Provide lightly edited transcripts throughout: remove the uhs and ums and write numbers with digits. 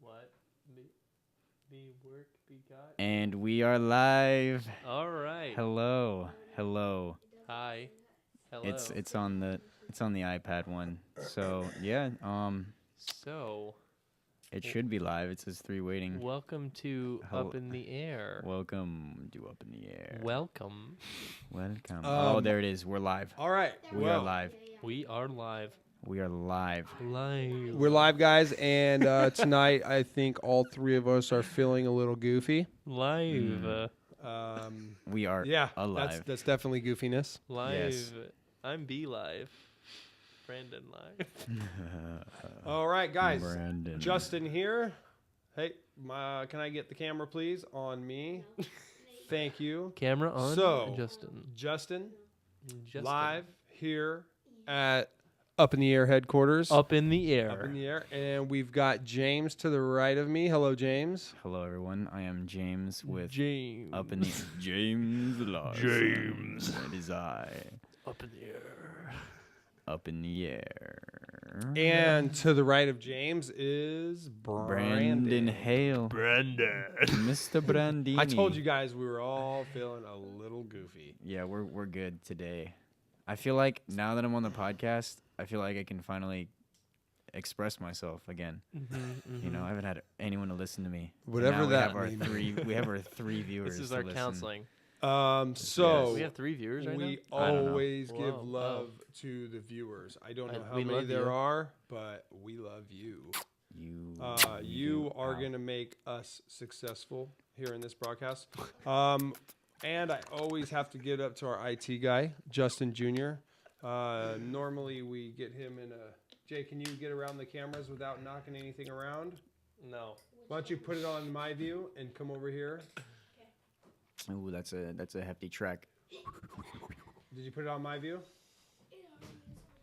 What? The work begot. And we are live. All right. Hello. Hi. Hello. It's on the iPad one. So yeah, So, it should be live. It says 3 waiting. welcome to Up in the Air. Welcome to Up in the Air. Welcome. Oh, there it is. We're live. All right. We are live. We are live. We are live. We're live, guys, and tonight I think all three of us are feeling a little goofy. Live. We are alive. That's definitely goofiness. Live. Yes. I'm B Live. Brandon Live. All right, guys. Brandon. Justin here. Hey, can I get the camera, please, on me? Thank you. Camera on. So, Justin. live here at Up in the Air headquarters. Up in the air. Up in the air. And we've got James to the right of me. Hello, James. Hello, everyone. I am James with James. Up in the James Larson. James. That is I. Up in the air. Up in the air. And to the right of James is Brandon Hale. Brandon. Mr. Brandini. I told you guys we were all feeling a little goofy. Yeah, we're good today. I feel like now that I'm on the podcast, I feel like I can finally express myself again. You know, I haven't had anyone to listen to me. Whatever And that now we have our three viewers. This is to our listen. counseling. So We have 3 viewers right now? we I don't know. always give Whoa. love to the viewers. I don't know how we many love there you. are, but we love you. You are going to make us successful here in this broadcast. And I always have to give it up to our IT guy, Justin Jr. Normally we get him in a... Jay, can you get around the cameras without knocking anything around? No. Why don't you put it on my view and come over here? Ooh, that's a hefty track. Did you put it on my view?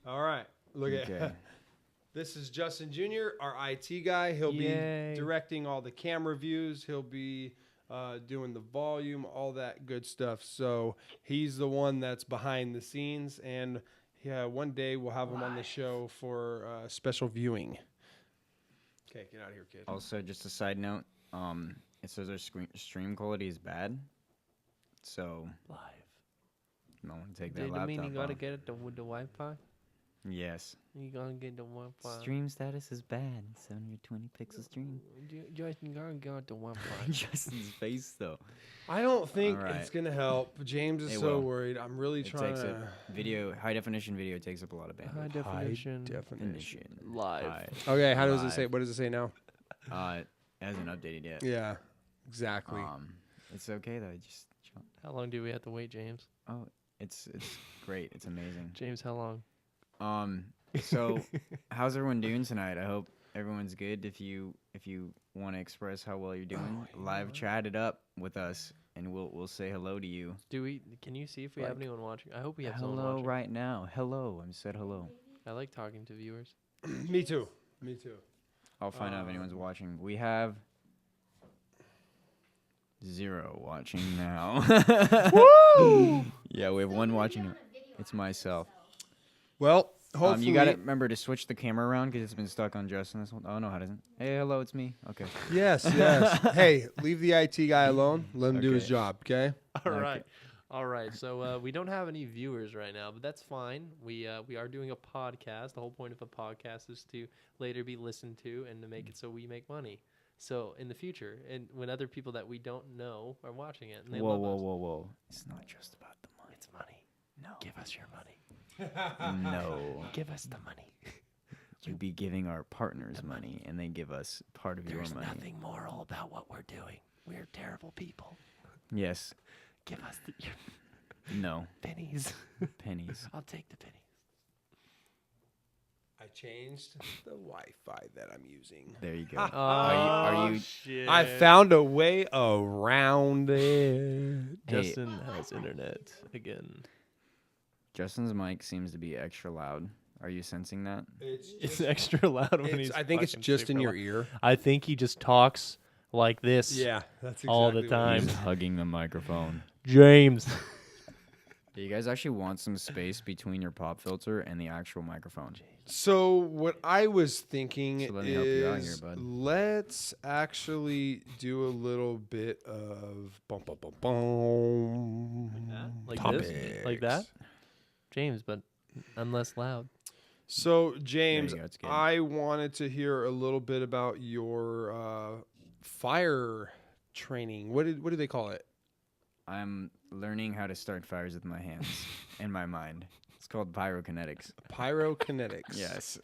All right. Look Okay. at this is Justin Jr., our IT guy. He'll Yay. be directing all the camera views. He'll be doing the volume, all that good stuff. So he's the one that's behind the scenes. And yeah, one day we'll have him on the show for special viewing. Okay, get out of here, kid. Also, just a side note, it says our stream quality is bad. So, Live. no one take that Did laptop you mean you gotta off. get it with the Wi-Fi? Yes. You gotta get the Wi-Fi. Stream status is bad. 720 pixel stream. Justin, you gotta get the Wi-Fi. Justin's face, though. I don't think All right. it's going to help. James is It so will. worried. I'm really It trying takes to... high definition video takes up a lot of High bandwidth. definition. Definition. Live. High. Okay, how does it Live. say? What does it say now? It hasn't updated yet. Yeah, exactly. It's okay though. Just chill. How long do we have to wait, James? Oh, it's great. It's amazing. James, how long? So how's everyone doing tonight? I hope everyone's good. If you want to express how well you're doing, live chat it up with us, and we'll say hello to you. Can you see if we have anyone watching? I hope we have someone Hello watching. right now. Hello. I said hello. I like talking to viewers. Me too. Me too. I'll find out if anyone's watching. We have 0 watching now. Woo! Yeah, we have 1 watching. It's myself. Well, hopefully... You gotta remember to switch the camera around because it's been stuck on Justin. This one. Oh no, it doesn't. Hey, hello, it's me. Okay. Yes. Hey, leave the IT guy alone. Let him do his Okay. job, okay? All right. So we don't have any viewers right now, but that's fine. We are doing a podcast. The whole point of a podcast is to later be listened to and to make it so we make money. So in the future, and when other people that we don't know are watching it, and they love us. Whoa. It's not just about the money. It's money. No. Give us your money. No. Give us the money. You'd be giving our partners money, and they give us part of There's your money. nothing moral about what we're doing. We're terrible people. Yes. Give us your No. pennies. Pennies. I'll take the pennies. I changed the Wi-Fi that I'm using. There you go. Oh, are you? shit. I found a way around it. Hey. Justin has internet again. Justin's mic seems to be extra loud. Are you sensing that? It's extra loud when he's. I think it's fucking just in super your loud. ear. I think he just talks like this. Yeah, that's exactly all the what it time. is. He's hugging the microphone. James. Do you guys actually want some space between your pop filter and the actual microphone? So what I was thinking So let me help you out here, is bud. let's actually do a little bit of bum bum bum bum Like topics. this? Like that? James, but I'm less loud. So James, go, it's good. I wanted to hear a little bit about your fire training. What do they call it? I'm learning how to start fires with my hands and my mind. It's called pyrokinetics. Pyrokinetics. Yes.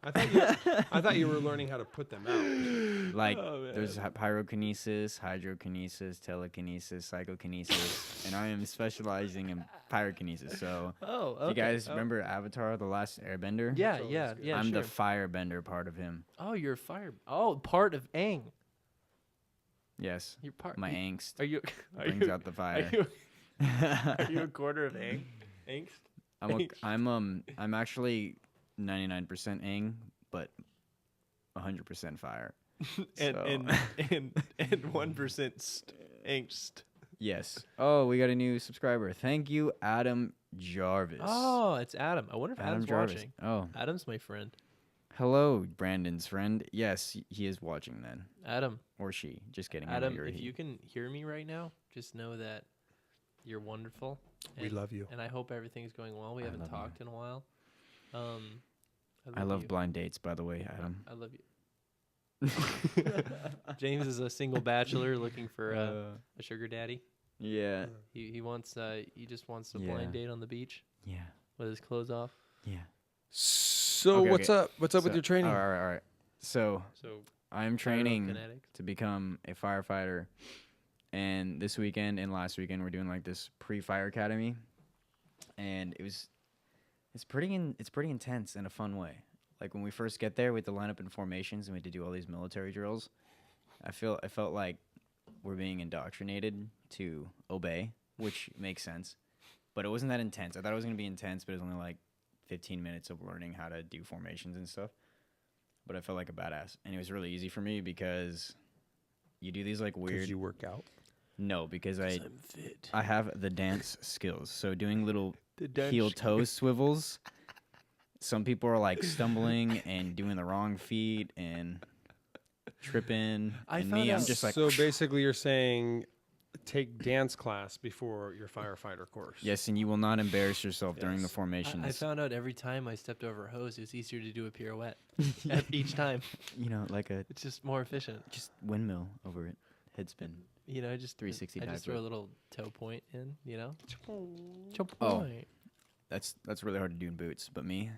I thought you were learning how to put them out. Like, Oh, there's pyrokinesis, hydrokinesis, telekinesis, psychokinesis, and I am specializing in pyrokinesis. So, Oh, okay. you guys remember Avatar, The Last Airbender? Yeah, That's yeah, always good. yeah. I'm sure. the firebender part of him. Oh, you're a fire. Oh, part of Aang. Yes. You're part. My you- angst Are you? Are brings you? out the Are fire. you? Are you a quarter of Aang? Angst? I'm actually 99% ang, but 100% fire. And So- and 1% angst. Yes. Oh, we got a new subscriber. Thank you, Adam Jarvis. Oh, it's Adam. I wonder if Adam Adam's Jarvis. watching. Oh, Adam's my friend. hello, Brandon's friend. Yes, he is watching then, Adam. or she. Just kidding. I know Adam, you're a if he. you can hear me right now, just know that you're wonderful. We and- love you. And I hope everything's going well. We I haven't love you. talked in a while. I love you. blind dates, by the way, Adam. I love you. James is a single bachelor looking for a sugar daddy. Yeah. He wants he just wants a Yeah. blind date on the beach Yeah. with his clothes off. Yeah. So Okay, what's okay. up? What's up with So- your training? All right. So So I'm training pyrokinetics. to become a firefighter, and this weekend and last weekend we're doing like this pre-fire academy, and it's pretty intense in a fun way. Like when we first get there, we have to line up in formations and we had to do all these military drills. I felt like we're being indoctrinated to obey, which makes sense, but it wasn't that intense. I thought it was gonna be intense, but it was only like 15 minutes of learning how to do formations and stuff. But I felt like a badass, and it was really easy for me because you do these like weird. Did you work out? No, because I'm fit. I have the dance skills. So doing little The heel toe swivels. Some people are like stumbling and doing the wrong feet and tripping. I and found me, I'm out- just like, So basically, you're saying take dance class before your firefighter course. yes, and you will not embarrass yourself during the Yes. formations. I found out every time I stepped over a hose, it was easier to do a pirouette each time. You know, like a It's just more efficient. just windmill over it, head spin. You know, I just 360 I just dive throw a flip. little toe point in. You know, toe Oh. point. That's really hard to do in boots, but me,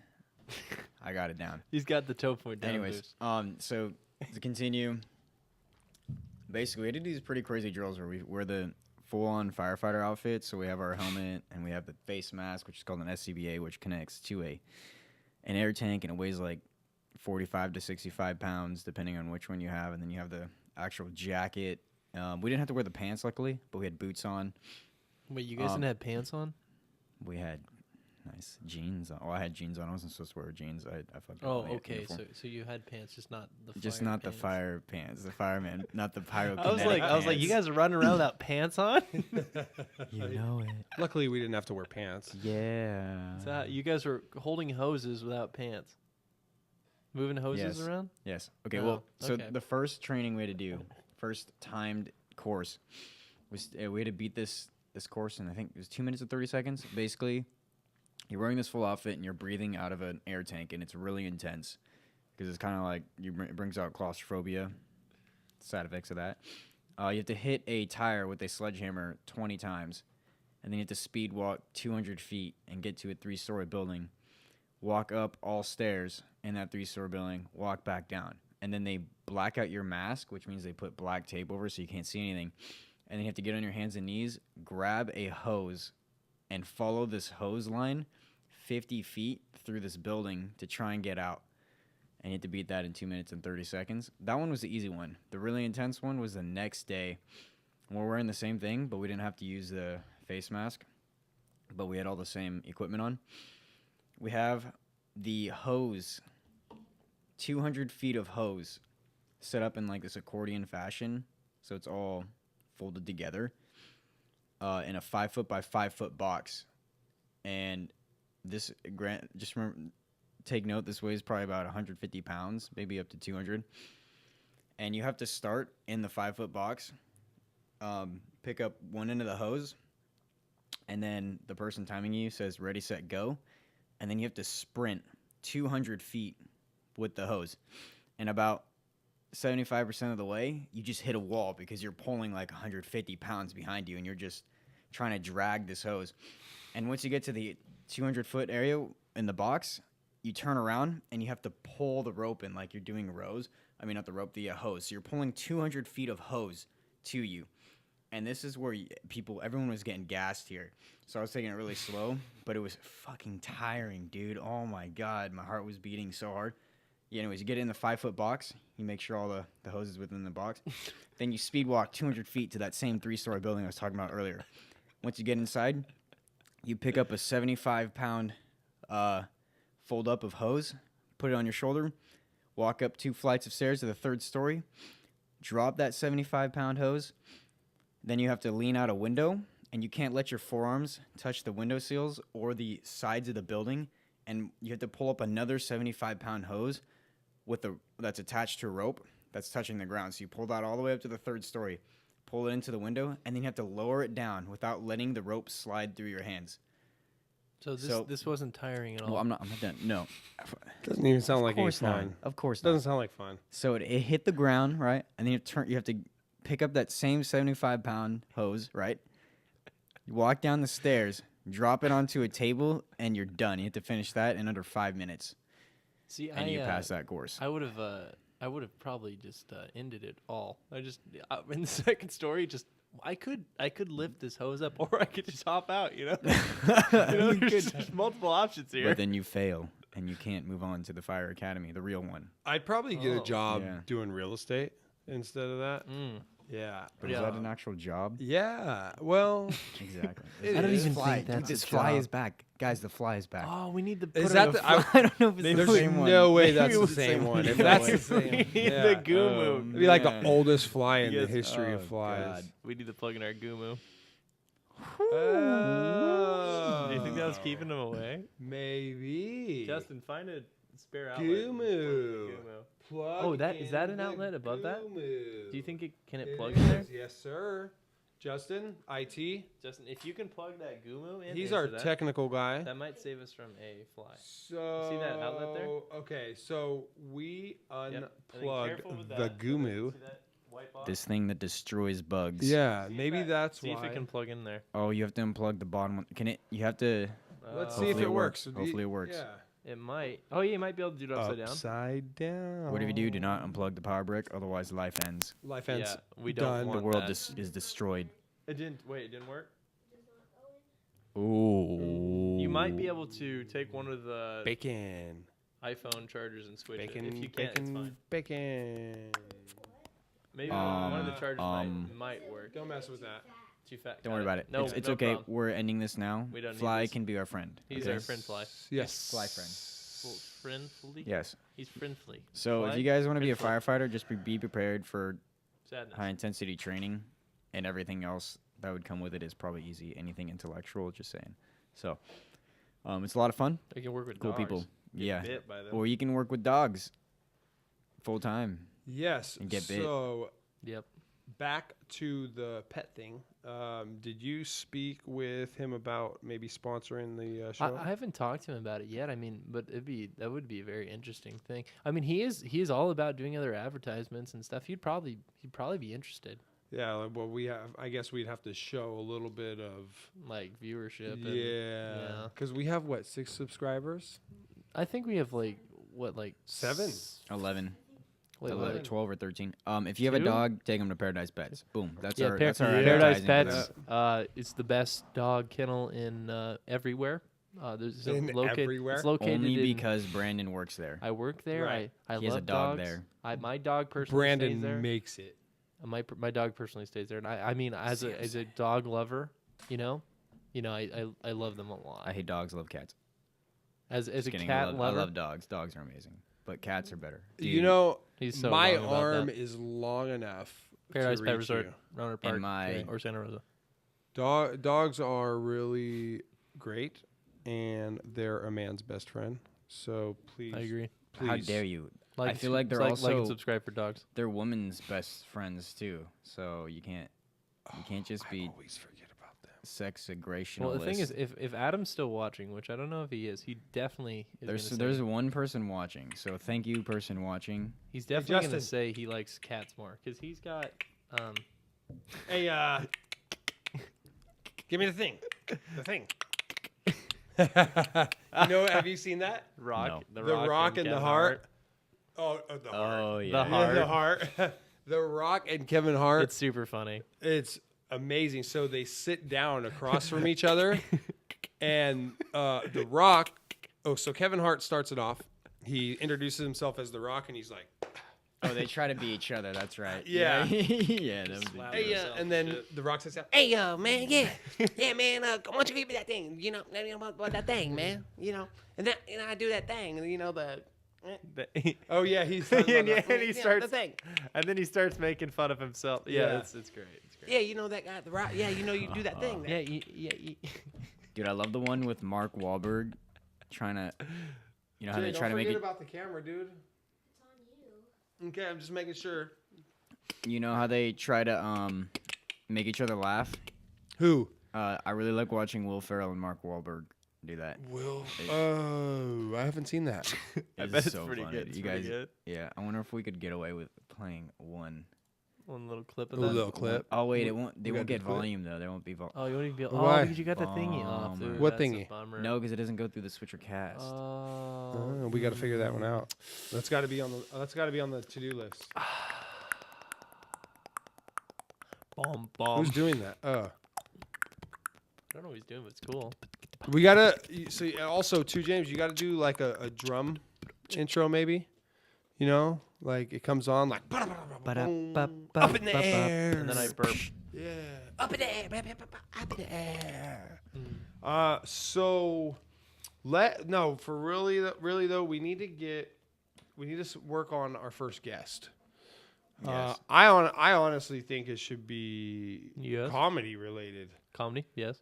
I got it down. He's got the toe point down. Anyways, so to continue, basically we had to do these pretty crazy drills where we wear the full-on firefighter outfit. So we have our helmet and we have the face mask, which is called an SCBA, which connects to an air tank, and it weighs like 45 to 65 pounds, depending on which one you have. And then you have the actual jacket. We didn't have to wear the pants, luckily, but we had boots on. Wait, you guys didn't have pants on? We had nice jeans on. Oh, I had jeans on. I wasn't supposed to wear jeans. I fucked up Oh, my okay. uniform. So you had pants, just not the Just fire not pants. the fire pants, the fireman, not the pyrokinetic I was like, you pants. guys are running around without pants on. You know it. Luckily, we didn't have to wear pants. Yeah. So you guys were holding hoses without pants, moving hoses Yes. around. Yes. Okay. Oh, Well, so okay. the first training we had to do, first timed course, was we had to beat this course in, I think it was 2 minutes and 30 seconds. Basically, you're wearing this full outfit and you're breathing out of an air tank, and it's really intense because it's kind of like it brings out claustrophobia. Side effects of that. You have to hit a tire with a sledgehammer 20 times, and then you have to speed walk 200 feet and get to a 3-story building. Walk up all stairs in that 3-story building, walk back down. And then they black out your mask, which means they put black tape over so you can't see anything. And then you have to get on your hands and knees, grab a hose, and follow this hose line 50 feet through this building to try and get out. And you have to beat that in 2 minutes and 30 seconds. That one was the easy one. The really intense one was the next day. We're wearing the same thing, but we didn't have to use the face mask. But we had all the same equipment on. We have the hose, 200 feet of hose set up in like this accordion fashion. So it's all folded together in a 5 foot by 5 foot box. And this just remember take note, this weighs probably about 150 pounds, maybe up to 200. And you have to start in the 5-foot box, pick up one end of the hose, and then the person timing you says, ready, set, go. And then you have to sprint 200 feet with the hose. And about 75% of the way, you just hit a wall because you're pulling like 150 pounds behind you, and you're just trying to drag this hose. And once you get to the 200-foot area in the box, you turn around, and you have to pull the rope in like you're doing rows. I mean, not the rope, the hose. So you're pulling 200 feet of hose to you. And this is where everyone was getting gassed here. So I was taking it really slow, but it was fucking tiring, dude. Oh my God, my heart was beating so hard. Yeah, anyways, you get in the 5-foot box. You make sure all the hose is within the box. Then you speed walk 200 feet to that same 3-story building I was talking about earlier. Once you get inside, you pick up a 75-pound fold up of hose, put it on your shoulder, walk up 2 flights of stairs to the 3rd story, drop that 75-pound hose. Then you have to lean out a window, and you can't let your forearms touch the window sills or the sides of the building. And you have to pull up another 75-pound hose that's attached to a rope that's touching the ground. So you pull that all the way up to the 3rd story, pull it into the window, and then you have to lower it down without letting the rope slide through your hands. So this wasn't tiring at all. Well, I'm not done. No. Doesn't even sound like any fun. Of course Doesn't not. sound like fun. So it hit the ground, right? And then you have to pick up that same 75-pound hose, right? You walk down the stairs, drop it onto a table, and you're done. You have to finish that in under 5 minutes. See, you pass that course. I would have probably just ended it all. In the 2nd story, I could lift this hose up, or I could just hop out. There's multiple options here. But then you fail, and you can't move on to the fire academy, the real one. I'd probably get a job Yeah. doing real estate instead of that. Mm. Yeah. But is that an actual job? Yeah. Well, Exactly. It I don't is. even Fly. think Dude, that's this a fly job. is back. Guys, the fly is back. Oh, we need the. Is put that on the- a I don't know if it's there's the same one. no way Maybe that's it the was same one. If No that's way. the same, yeah. The Gumu. It'd be like the Man. oldest fly in the Yes. history Oh, of flies. God. We need to plug in our Gumu. Oh. Do you think that was keeping him away? Maybe. Justin, find a spare outlet. Gumu. Plug Oh, is that in an outlet the above that? Gumu. Do you think can it It plug in there? is, yes, sir. Justin, IT. Justin, if you can plug that Gumu in, He's into our that, technical guy. That might save us from a fly. So See that outlet there? Okay, so we Yep. And then unplugged careful with the that. Gumu. See that white box? This thing that destroys bugs. Yeah, See if maybe that- that's See why. if it can plug in there. Oh, you have to unplug the bottom one. Can it? You have to. Let's Oh, see if Hopefully it it works. works. Hopefully it works. Yeah. It might. Oh, yeah, you might be able to do it upside down. Upside down. Whatever you do, do not unplug the power brick, otherwise life ends. Life ends. Yeah, we don't done. want The world that. is destroyed. It didn't. Wait, it didn't work. Ooh. You might be able to take one of the Bacon. iPhone chargers and switch Bacon. it. If you can't, it's fine. Bacon. Maybe one of the chargers um, might work. Don't mess with that. Too fat. Don't worry about it. No, it's no okay. problem. We're ending this now. We don't need Fly this. can be our friend. He's okay? our friend Fly. Yes. Fly friend. Friendly. Yes. He's friendly. So Fly, if you guys want to be a friendly. firefighter, just be prepared for Sadness. high intensity training, and everything else that would come with it is probably easy. Anything intellectual, just saying. So, it's a lot of fun. They can work with Cool dogs. people. Get Yeah. bit by them. Or you can work with dogs full time. Yes. And get bit. So Yep. back to the pet thing. Did you speak with him about maybe sponsoring the show? I haven't talked to him about it yet. I mean, but that would be a very interesting thing. I mean, he is all about doing other advertisements and stuff. He'd probably be interested, Yeah. Well, I guess we'd have to show a little bit of. like viewership. And, Yeah. Because we have 6 subscribers. I think we have like 7. 11. Wait, 11. what? 12 or 13. If you have a Two? dog, take them to Paradise Pets. Boom. That's Yeah, our that's our Paradise advertising for Pets. them. It's the best dog kennel in everywhere. There's a In everywhere? It's located Only in, because Brandon works there. I work there. Right. I He has a love dog dogs. there. My dog personally stays Brandon there. makes it. My dog personally stays there, and I mean as a dog lover, I love them a lot. I hate dogs, love cats. As Just a kidding, cat I lover, love dogs. Dogs are amazing, but cats are better. You know, he's so my wrong about arm that. is long enough Paradise to Pet reach Resort, you. Roanoke Park, my- or Santa Rosa. Dogs are really great, and they're a man's best friend. So please, I agree. please. How dare you? Like, I feel like they're like also and subscribe for dogs. they're women's best friends too. So you can't just I be always forget about them. sex aggressionalist. Well, the thing is, if Adam's still watching, which I don't know if he is, he definitely is. there's one person watching. So thank you, person watching. He's definitely gonna Justin. say he likes cats more because he's got. Hey, give me the thing. The thing. Have you seen that? Rock, No. The Rock and the Kevin Heart. Oh, the Heart. Oh The yeah. Heart. The Heart. The Rock and Kevin Hart. It's super funny. It's amazing. So they sit down across from each other, and The Rock. Oh, so Kevin Hart starts it off. He introduces himself as The Rock, and he's like, Oh, they try to be each other. That's right. Yeah. yeah. That was Slap "Hey, himself and then shit. The Rock says, Hey, man, yeah, man. Why don't you give me that thing? You know about that thing, man. You know, and then I do that thing. You know the. "Oh yeah, he's and, talking about and he the starts, thing. and then he starts making fun of himself. Yeah, Yeah. it's great. It's great. Yeah, you know that guy, the Rock. Yeah, you know you do that thing. Yeah, yeah. Dude, I love the one with Mark Wahlberg trying to. You know how they try to make it. about the camera, dude. Okay, I'm just making sure. You know how they try to make each other laugh. Who? I really like watching Will Ferrell and Mark Wahlberg do that. Will. Oh, I haven't seen that. I It's bet it's so pretty funny. good. It's You pretty guys, good. yeah. I wonder if we could get away with playing one. One little clip of A that. little clip. Oh wait, it won't. They We won't gotta get do clip. volume though. There won't be volume. Oh, you want to be? Oh, Why? because you got the thingy off. Bummer. Dude, What that's a thingy? bummer. No, because it doesn't go through the switcher cast. Oh. We got to figure that one out. That's got to be on the. That's got to be on the to-do list. Bomb, bomb. Who's doing that? I don't know what he's doing, but it's cool. We gotta. So also too, James, you got to do like a drum intro, maybe. You know, like it comes on like boom, up in the air, And then I burp. yeah, Up in the air, up in the air. So for really though, we need to work on our first guest. Yes. I honestly think it should be Yes. comedy related. Comedy, yes.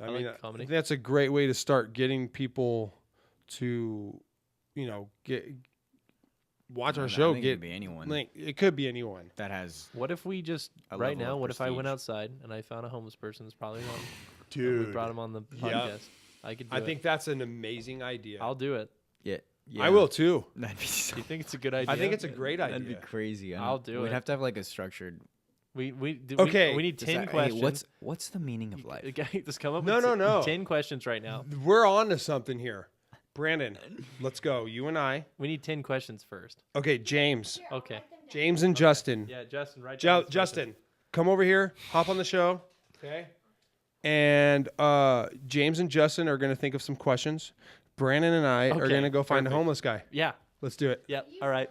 I I mean, like comedy. I think that's a great way to start getting people to, watch our I show. think it could be anyone Like, it could be anyone. that has. What if we just A right level now? of What if I went prestige. outside and I found a homeless person that's probably home? and Dude, we brought him on the Yeah. podcast. I could. Do I it. think that's an amazing idea. I'll do it. Yeah. I will too. That'd be so. Do you think it's a good idea? I think it's a great That'd be idea. crazy. I'll do We'd it. have to have like a structured. Okay. We need Just 10 like, hey, questions. what's the meaning of life? Okay, just come up. No, with no, no. 10 questions right now. We're on to something here. Brandon, let's go. You and I. We need 10 questions first. Okay, James. Okay. James and Justin. Yeah, Justin. Right. down these Justin, come over here. Hop on the show. Okay. And James and Justin are going to think of some questions. Brandon and I are Okay, going to go find a perfect. homeless guy. questions. Yeah. Let's do it. Yeah. All right.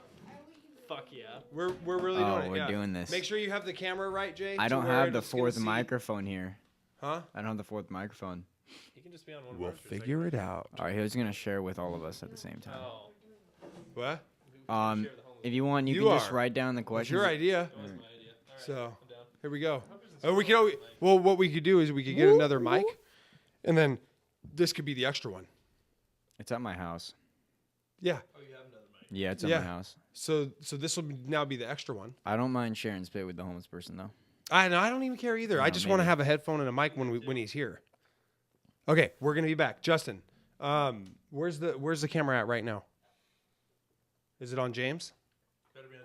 Fuck yeah. We're really Oh, doing it. we're yeah. doing this. Make sure you have the camera right, Jay. I to don't where have the it's gonna fourth see- microphone here. Huh? I don't have the fourth microphone. You can just be on one. We'll word for a second. figure it out. All right, he was gonna share with all of us at the same time. Oh. What? If you want, you You can just are. write down the It's questions. your idea. That was my idea. All right. So I'm down. here we go. We can always, well, what we could do is we could get another mic, and then this could be the extra one. It's at my house. Yeah. Oh, you have another mic. Yeah, it's at Yeah. my house. So this will now be the extra one. I don't mind sharing space with the homeless person though. I know. I don't even care either. I No, just want to maybe. have a headphone and a mic when he's here. Okay, we're gonna be back. Justin, where's the camera at right now? Is it on James? Better be on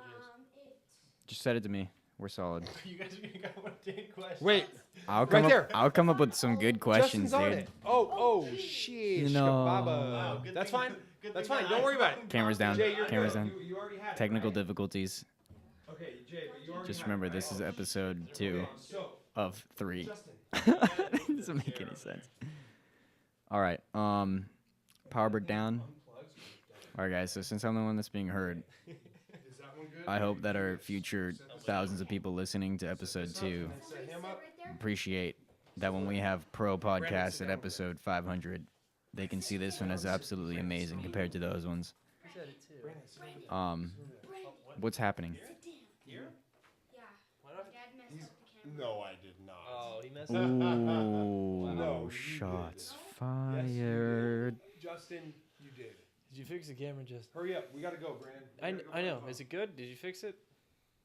Just set it to me. We're solid. you guys are gonna go with 10 questions. Wait, I'll come Right up. there. I'll come up with some good questions, Justin's on dude. it. Oh, shit. No. Wow, good That's thing- fine. good That's thing fine. that Don't worry about it. Cameras down. Jay, you're Cameras good. down. You already had it, Technical right? difficulties. Okay, Jay, but you already Just had remember, it, this right? is episode 2 So, of 3. Justin. Doesn't make any sense. All right. Power break down. All right, guys. So since I'm the one that's being heard, Is that one good? I hope that our future thousands of people listening to episode 2 Set him up. appreciate that when we have pro podcasts at episode 500, they can see this one as absolutely amazing compared to those ones. What's happening? No, I did not. Oh, he messed Ooh, up. No, you shots Yes, you fired. Justin, you did. Did you fix the camera, Justin? Hurry up. We got to go, Brandon. I know. Is it good? Did you fix it?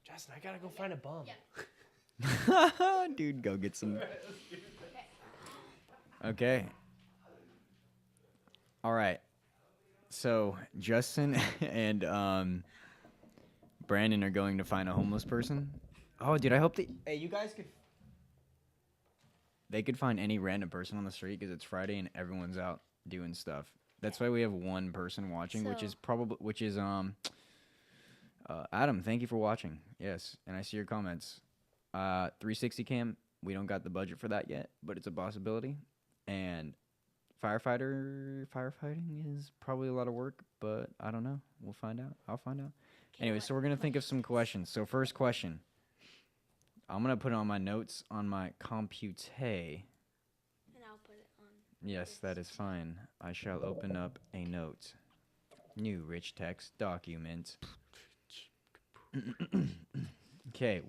Justin, I gotta go find a bum. Dude, go get some. Okay. All right. So Justin and Brandon are going to find a homeless person. Oh, dude, I hope hey, you guys could. They could find any random person on the street because it's Friday and everyone's out doing stuff. That's why we have one person watching, which is Adam. Thank you for watching. Yes, and I see your comments. 360 cam. We don't got the budget for that yet, but it's a possibility. And firefighting is probably a lot of work, but I don't know. We'll find out. I'll find out. Anyway, so we're gonna think of some questions. So first question. I'm gonna put it on my notes on my compute. And I'll put it on. Yes, that is fine. I shall open up a note. New rich text document. Okay,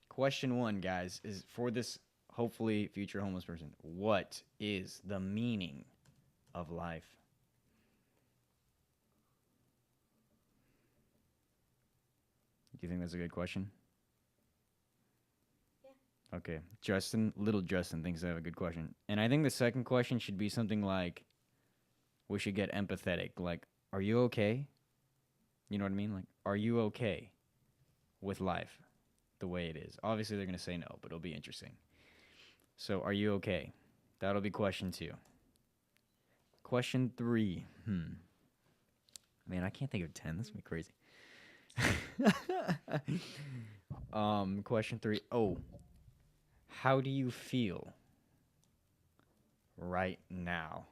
Question 1, guys, is for this hopefully future homeless person. What is the meaning of life? Do you think that's a good question? Yeah. Okay. Little Justin thinks I have a good question. And I think the second question should be something like, we should get empathetic. Like, are you okay? You know what I mean? Like, are you okay with life the way it is? Obviously, they're going to say no, but it'll be interesting. So, are you okay? That'll be question 2. Question 3. Man, I can't think of 10. This would be crazy. Question 3. Oh, how do you feel right now?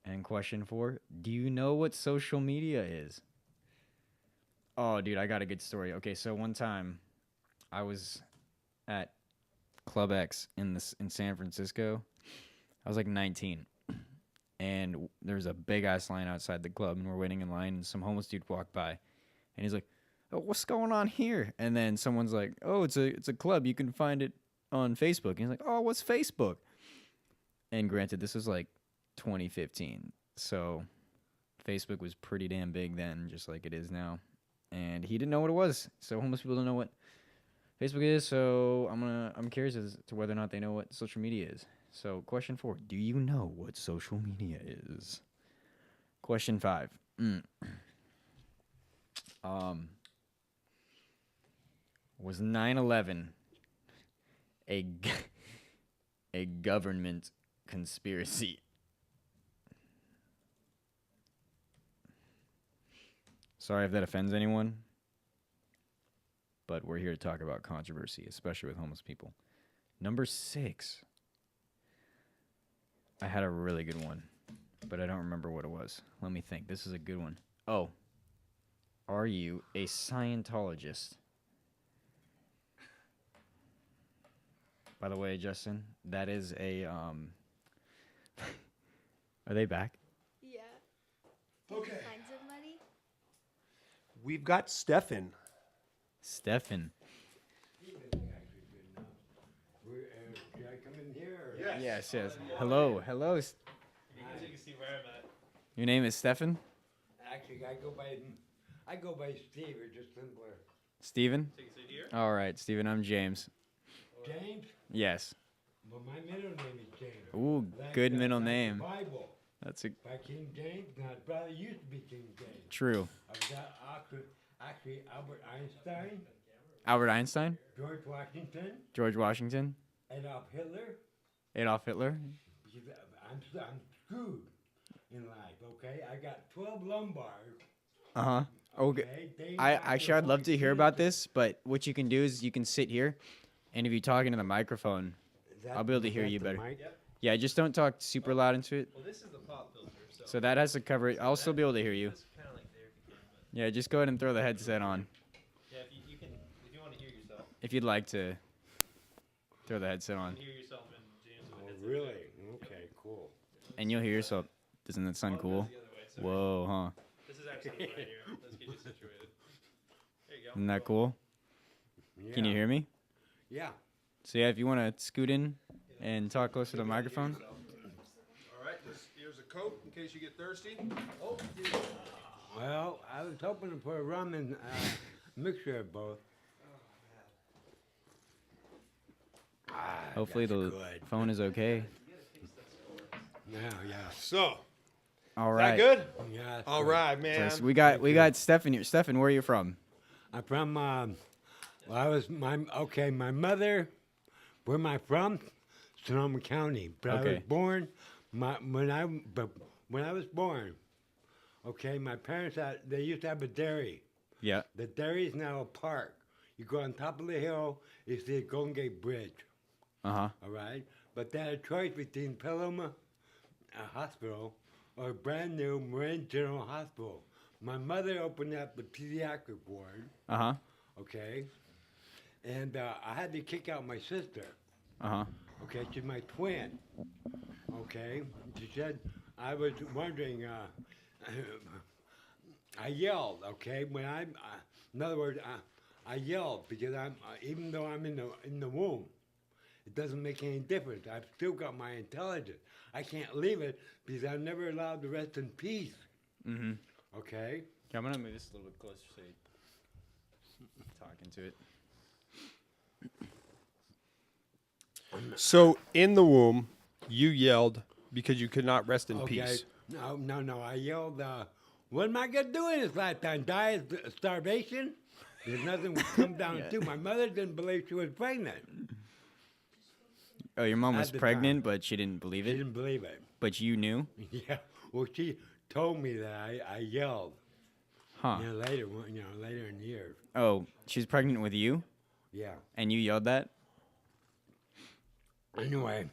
And question 4, do you know what social media is? Oh, dude, I got a good story. Okay, so one time I was at Club X in San Francisco. I was like 19. And there's a big-ass line outside the club, and we're waiting in line, and some homeless dude walked by. And he's like, oh, what's going on here? And then someone's like, oh, it's a club. You can find it on Facebook. And he's like, oh, what's Facebook? And granted, this was like 2015. So Facebook was pretty damn big then, just like it is now. And he didn't know what it was. So homeless people don't know what Facebook is. So I'm curious as to whether or not they know what social media is. So question 4, do you know what social media is? Question 5. Was 9/11 a government conspiracy? Sorry if that offends anyone, but we're here to talk about controversy, especially with homeless people. Number 6. I had a really good one, but I don't remember what it was. Let me think. This is a good one. Oh, are you a Scientologist? By the way, Justin, that is a Are they back? Yeah. Okay. Find somebody? We've got Stefan. Stefan. Can I come in here? Yes. Hello. You can see where I'm at. Your name is Stefan? Actually, I go by Steve. It's just simpler. Steven? Take a seat here. All right, Steven, I'm James. James? Yes. Well, my middle name is James. Ooh, Like good the- middle like the name. Bible. That's a By King James. My brother used to be King James. true. I was actually Albert Einstein, Albert Einstein? George Washington, George Washington? Adolf Hitler. Adolf Hitler? Because I'm screwed in life. Okay, I got 12 lumbars. Uh-huh. Okay. They I'd love to hear about this, but what you can do is you can sit here, and if you talk into the microphone, I'll be able to hear you better. Yeah, just don't talk super loud into it. Well, this is the pop filter, So that has to cover it. I'll still be able to hear you. It's kind of like there if you can, but Yeah, just go ahead and throw the headset on yeah, if you can, if you want to hear yourself, if you'd like to throw the headset on. you can hear yourself and James with Oh, the headset. really? Okay, cool. And you'll hear yourself. Doesn't that sound cool? The other way, sorry. Whoa, huh? This is actually right here. Let's get you situated. There you go. Isn't that cool? Yeah. Can you hear me? Yeah. So yeah, if you want to scoot in and talk close to the microphone. All right, here's a Coke in case you get thirsty. Oh, Well, I was hoping for a rum and mixture of both. Hopefully the good. phone is okay. Yeah. so All is right. that good? Yeah. it's All good. right, So man. we got Stefan here. Stefan, where are you from? I'm from. Well, my mother. Where am I from? Sonoma County. But I was Okay. born. When I was born. Okay, my parents they used to have a dairy. Yeah. The dairy is now a park. You go on top of the hill, it's the Golden Gate Bridge. Uh-huh. All right, but they had a choice between Paloma Hospital or a brand new Marin General Hospital. My mother opened up the pediatric ward. Uh-huh. Okay, and I had to kick out my sister. Uh-huh. Okay, she's my twin. Okay, she said I was wondering. I yelled. Okay, when in other words, I yelled because I'm even though I'm in the womb, it doesn't make any difference. I've still got my intelligence. I can't leave it because I'm never allowed to rest in peace. Mm-hmm. Okay. Okay, I'm gonna move this a little bit closer so you talk into it. So in the womb, you yelled because you could not rest in Okay. peace. No. I yelled. What am I gonna do in this lifetime? Die of starvation? There's nothing we come down to. My mother didn't believe she was pregnant. Oh, your mom At was the pregnant, but she didn't believe She it. didn't believe it. But you knew? Yeah. Well, she told me that I yelled. Huh. Later in the years. Oh, she's pregnant with you, Yeah. and you yelled that? Anyway,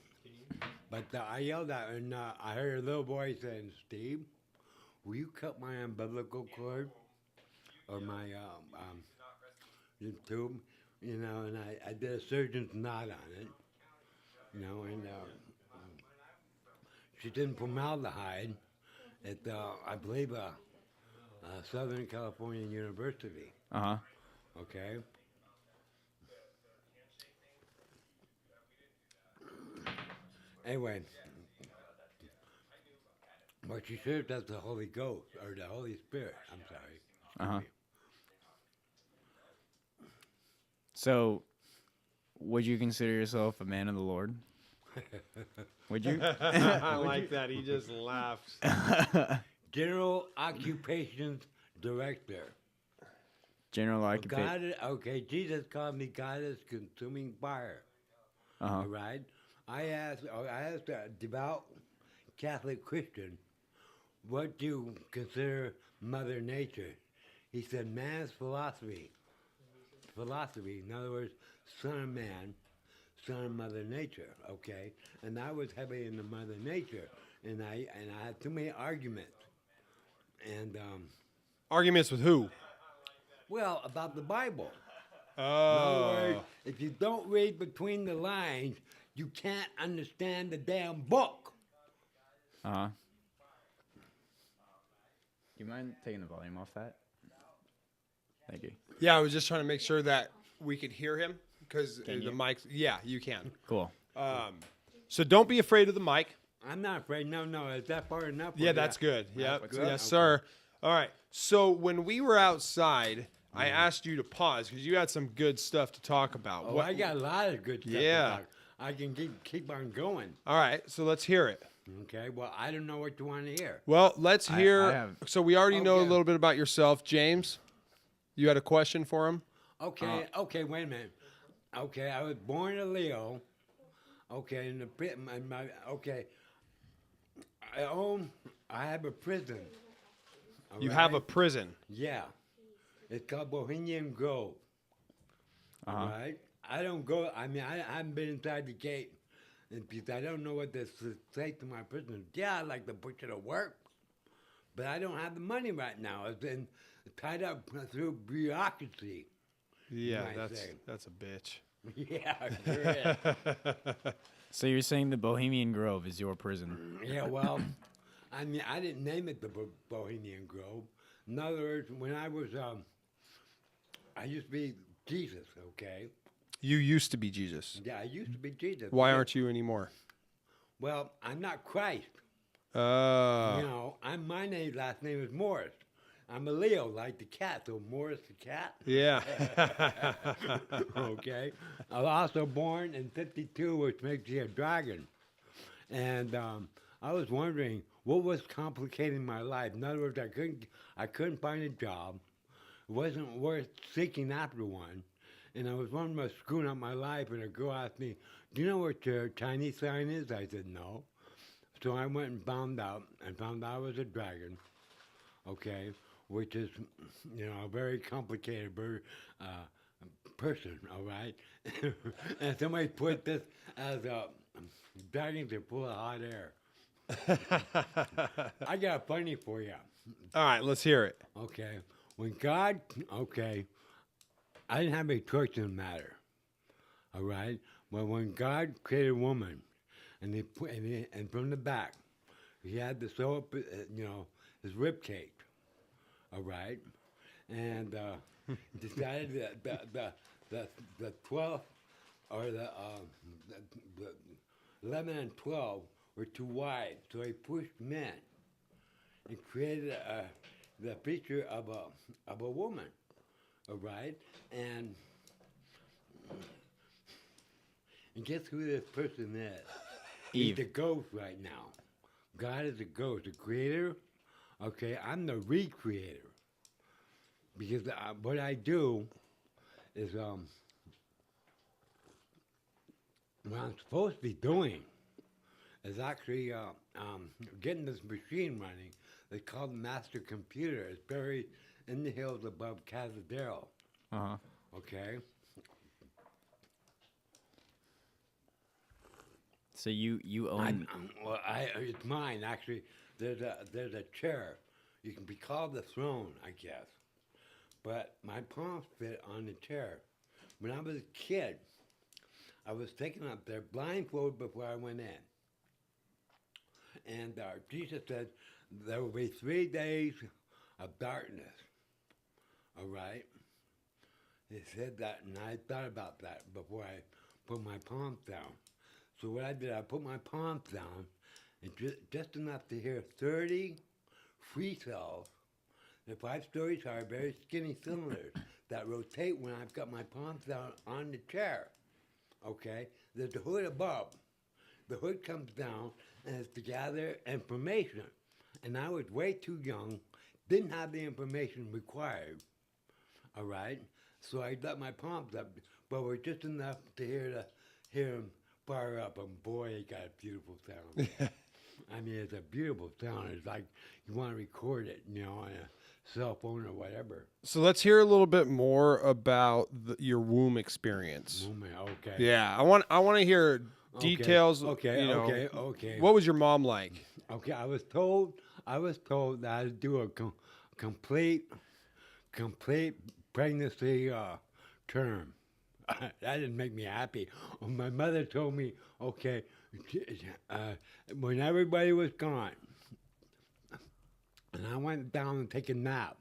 but I yelled at her, and I heard a little boy saying, "Steve, will you cut my umbilical cord or my tube?" And I did a surgeon's knot on it. And she didn't formaldehyde at I believe Southern California University. Uh-huh. Okay. Anyway, but she served as the Holy Ghost or the Holy Spirit. I'm sorry. Uh-huh. So, would you consider yourself a man of the Lord? Would you? I like that. He just laughs. General Occupations Director. General occupation. Jesus called me God is consuming fire. Uh-huh. All right. I asked a devout Catholic Christian, what do you consider Mother Nature? He said, man's philosophy. Philosophy, in other words, son of man, son of Mother Nature. Okay, and I was heavy into Mother Nature, and I had too many arguments. And Arguments with who? well, about the Bible. In other Oh. words, if you don't read between the lines, you can't understand the damn book. Uh-huh. Do you mind taking the volume off that? Thank you. Yeah, I was just trying to make sure that we could hear him because Can the you? mic. Yeah, you can. Cool. So don't be afraid of the mic. I'm not afraid. No, is that far enough? Yeah, that's good. Yeah, That's good? yes, Okay. sir. All right. So when we were outside, I asked you to pause because you had some good stuff to talk about. Oh, I got a lot of good stuff Yeah. to talk. I can keep on going. All right. So let's hear it. Okay, well, I don't know what you want to hear. Well, let's I hear. have- So we already know a Okay. little bit about yourself, James. You had a question for him. Okay, wait a minute. Okay, I was born a Leo. Okay, in the pit, okay. I have a prison. all You have a right? prison. Yeah. It's called Bohemian Grove. Uh-huh. All right? I don't go, I haven't been inside the gate. And because I don't know what to say to my prisoners. Yeah, I'd like to put you to work. But I don't have the money right now. I've been tied up through bureaucracy. Yeah, might say. that's a bitch. Yeah, sure is. So you're saying the Bohemian Grove is your prison? Yeah, well, I didn't name it the Bohemian Grove. In other words, when I was, I used to be Jesus, okay? You used to be Jesus. Yeah, I used to be Jesus. Why aren't you anymore? Well, I'm not Christ. You Oh. know, my last name is Morris. I'm a Leo, like the cat, so Morris the cat. Yeah. Okay. I was also born in '52, which makes you a dragon. And I was wondering what was complicating my life. In other words, I couldn't find a job. It wasn't worth seeking after one. And I was wondering about screwing up my life. And a girl asked me, "Do you know what your Chinese sign is?" I said, "No." So I went and found out, I was a dragon. Okay, which is, you know, a very complicated person. All right, and somebody put this as a dragons are full of hot air. I got a funny for you. All right, let's hear it. Okay, okay, I didn't have any choice in the matter. All right, but when God created woman, and and from the back, he had to sew up, you know, his rib cage. All right, and decided that the 12 or the 11 and 12 were too wide, so he pushed men and created the picture of a woman. All right, and guess who this person is? He's the ghost right now. God is a ghost, the creator. Okay, I'm the recreator. Because what I do is what I'm supposed to be doing is actually getting this machine running. It's called Master Computer. It's buried in the hills above Casadero. Uh-huh. Okay? So you own... Well, it's mine, actually. There's a chair. You can be called the throne, I guess. But my palms fit on the chair. When I was a kid, I was taken up there blindfolded before I went in. And Jesus said there will be 3 days of darkness. All right? He said that, and I thought about that before I put my palms down. So what I did, I put my palms down, and just enough to hear 30 free cells. The 5 stories are very skinny cylinders that rotate when I've got my palms down on the chair. Okay? There's the hood above. The hood comes down, and it's to gather information. And I was way too young, didn't have the information required. All right? So I let my palms up, but were just enough to hear them fire up, and boy, it got a beautiful sound. I mean, it's a beautiful sound. It's like you want to record it, you know, on a cell phone or whatever. So let's hear a little bit more about your womb experience. Okay. Yeah, I want to hear details. Okay. You know, Okay. What was your mom like? Okay. I was told that I would do a complete pregnancy term. That didn't make me happy. My mother told me, okay, when everybody was gone, and I went down and take a nap,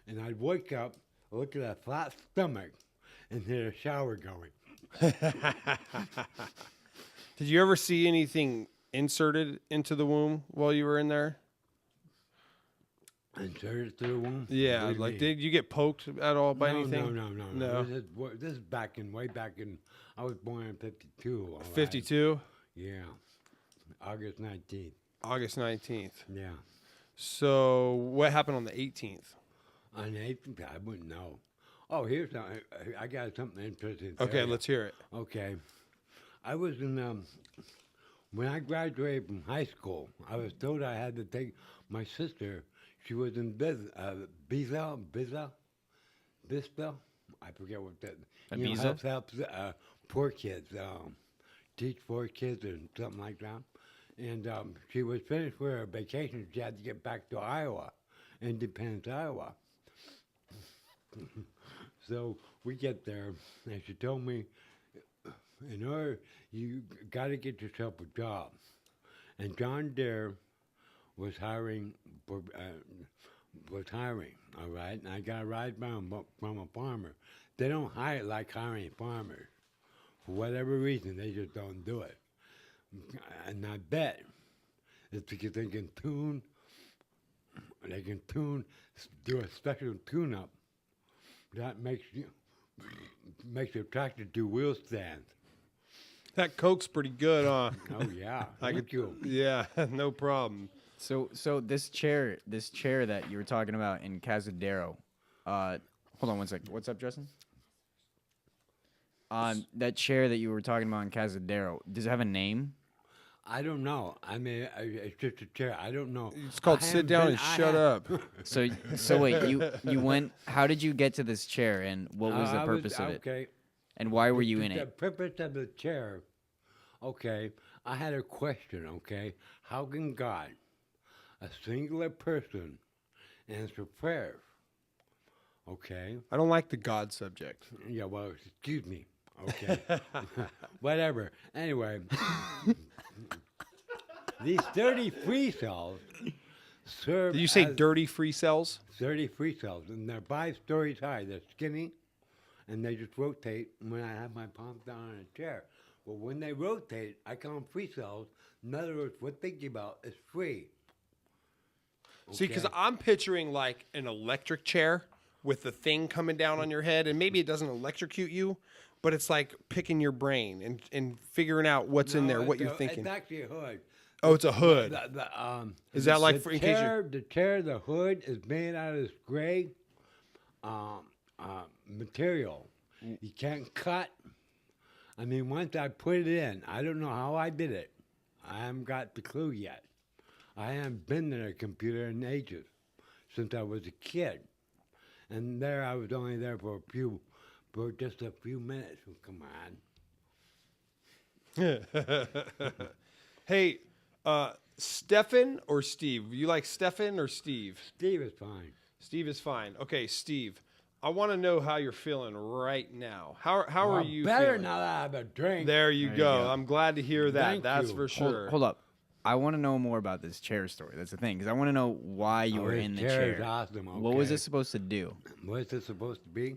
and I'd wake up, look at a flat stomach, and hear a shower going. Did you ever see anything inserted into the womb while you were in there? Inserted through the womb? Yeah, like did you get poked at all by anything? No. This is way back in. I was born in '52. 52. Yeah, August 19th. August 19th. Yeah. So what happened on the 18th? On the 18th, I wouldn't know. Oh, here's something. I got something interesting. Okay, let's hear it. Okay, I was in when I graduated from high school. I was told I had to take my sister. She was in Bisbell. I forget what that. Helps poor kids, teach poor kids and something like that. And she was finished with her vacation. She had to get back to Iowa, Independence, Iowa. So we get there, and she told me, you got to get yourself a job. And John Deere was hiring, all right? And I got a ride from a farmer. They don't hire like hiring farmers. For whatever reason, they just don't do it. And I bet it's because they can do a special tune-up that makes you attracted to wheel stands. That Coke's pretty good, huh? Oh yeah, I thank you. Yeah, no problem. So this chair that you were talking about in Cazadero, hold on one second. What's up, Justin? That chair that you were talking about in Cazadero, does it have a name? I don't know. I mean, it's just a chair. I don't know. It's called I sit haven't down been- and I shut have- up. So wait, you went. How did you get to this chair, and what was the purpose of it? Okay. And why were you in The it? purpose of the chair. Okay, I had a question. Okay, how can God, a singular person, answer prayers? Okay. I don't like the God subject. Yeah. Well, excuse me. Okay. Whatever. Anyway, these 30 free cells serve. Did you say as dirty free cells? 30 free cells, and they're 5 stories high. They're skinny, and they just rotate when I have my palms down on a chair. Well, when they rotate, I call them free cells. In other words, what they give out is free. See, because Okay? I'm picturing like an electric chair with the thing coming down on your head, and maybe it doesn't electrocute you, but it's like picking your brain and figuring out what's in there, what you're thinking. It's actually a hood. Oh, it's a hood. Is that like the for in case you? chair, the chair, the hood is made out of this gray material. You can't cut. I mean, once I put it in, I don't know how I did it. I haven't got the clue yet. I haven't been in a computer in ages, since I was a kid. And there I was only there for just a few minutes. Oh, come on. Hey, Stefan or Steve? You like Stefan or Steve? Steve is fine. Steve is fine. Okay, Steve. I want to know how you're feeling right now. How are Well, you better feeling? now that I have a drink. There you There you go. go. I'm glad to hear that. Thank That's you. for sure. Hold up. I want to know more about this chair story. That's the thing, because I want to know why you were his in the chair is chair. awesome, What was okay. it supposed to do? What's it supposed to be?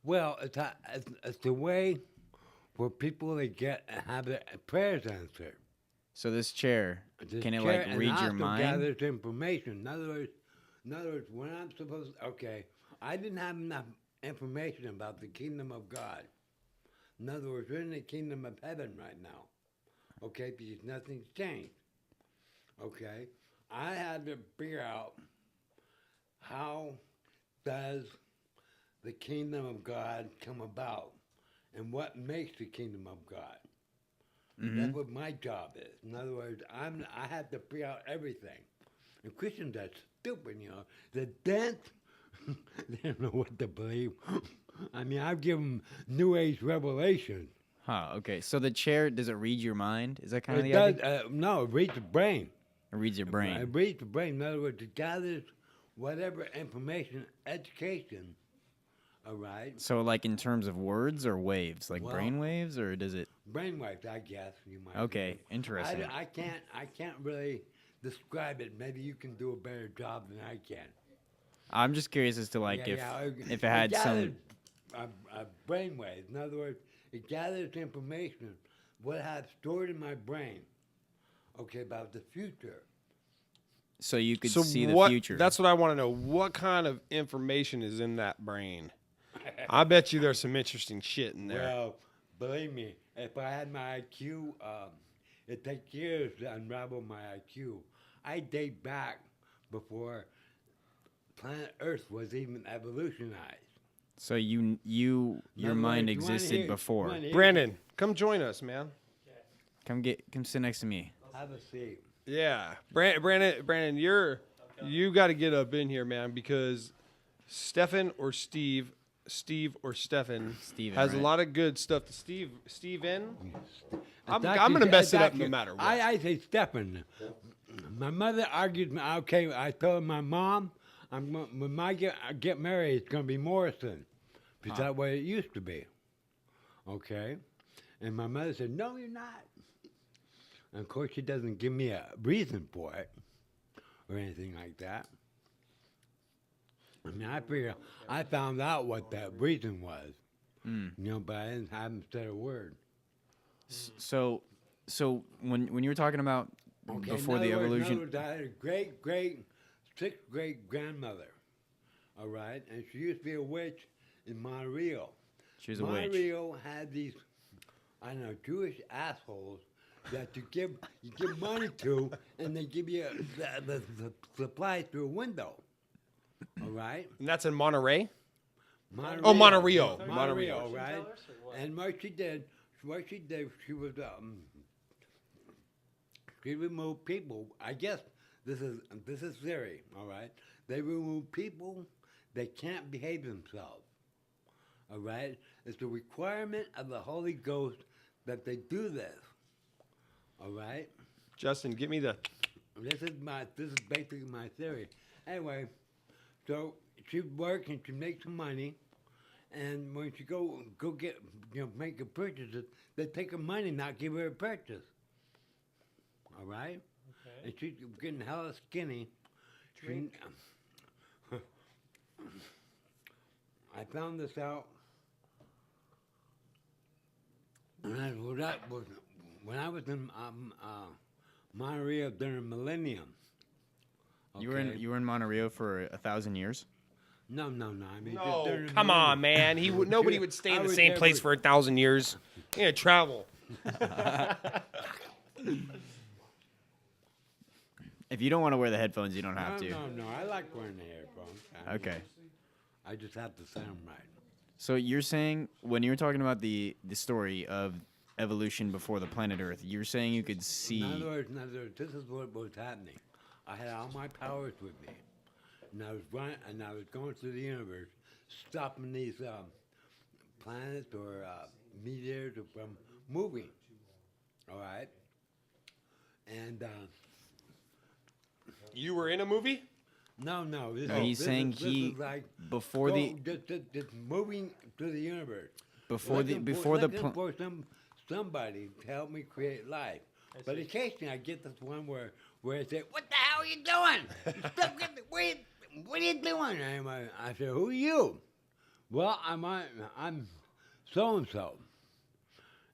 Well, it's the way for people to have their prayers answered. So this chair, This can it chair- like and read your also mind? gathers information. In other words, when I'm supposed, I didn't have enough information about the kingdom of God. In other words, we're in the kingdom of heaven right now. Okay, because nothing's changed. Okay, I had to figure out how does the kingdom of God come about, and what makes the kingdom of God. That's what my job is. In other words, I have to figure out everything. And Christians are stupid, you know. They're dense. They don't know what to believe. I mean, I've given New Age revelation. Huh, okay. So the chair, does it read your mind? Is that kind of It the does. idea? No, it reads the brain. It reads your It brain. reads the brain. In other words, it gathers whatever information, education. All right. So like in terms of words or waves, like Well- brain waves, or does it? Brainwaves, I guess you might. Okay, say. interesting. I can't really describe it. Maybe you can do a better job than I can. I'm just curious as to like if it had gathers some. brainwaves. In other words, it gathers information what I have stored in my brain. Okay, about the future. So you could So see the what? future. That's what I want to know. What kind of information is in that brain? I bet you there's some interesting shit in there. Well, believe me, if I had my IQ, it takes years to unravel my IQ. I date back before planet Earth was even evolutionized. So your Another mind way, you wanna existed hear- before. you wanna hear- Brandon, come join us, man. Come sit next to me. Have a seat. Yeah, Brandon, you got to get up in here, man, because Stefan or Steve or Stefan Steven, has a right? lot of good stuff. Steven, I'm It's gonna actually- mess it's it up actually- no matter what. I say Stephen. My mother argued me. Okay, I told my mom, when I get married, it's going to be Morrison. Because that way it used to be. Okay? And my mother said, no, you're not. And of course, she doesn't give me a reason for it or anything like that. I mean, I found out what that reason was. You know, but I haven't said a word. So when you were talking about Okay, before in the other words- evolution, in other words, I had a sixth great grandmother. All right, and she used to be a witch in Monterey. she was a witch. Monterey had these, I don't know, Jewish assholes that you give money to, and they give you the supplies through a window. All right. And that's in Monterey. Monterey. Oh, Monterey-o. Monterey, Monterey-o. right? Tell us or what? And what she did, she was she removed people. I guess this is theory. All right. They remove people that can't behave themselves. All right. It's a requirement of the Holy Ghost that they do this. All right. Justin, give me the. This is basically my theory. Anyway, so she works and she makes some money, and when she go get make her purchases, they take her money, not give her a purchase. All right, Okay. and she's getting hella skinny. Drink. I found this out when I was in Monterey during Millennium. You were in Monterey for 1,000 years. No. I mean, just No, during the come on, Millennium. man. Nobody would stay I in the was same there place with- for 1,000 years. Yeah, travel. If you don't want to wear the headphones, you don't have to. No. I like wearing the headphones. Okay. I just have to sound right. So you're saying when you were talking about the story of evolution before the planet Earth, you're saying you could see. In other words, this is what was happening. I had all my powers with me, and I was going through the universe, stopping these planets or meteors from moving. All right, and You were in a movie? no. No, he's saying he before the just moving through the universe. looking for somebody to help me create life. But occasionally I get this one where I say, "What the hell are you doing? Stop getting, what are you doing?" And I say, "Who are you?" Well, I'm so and so.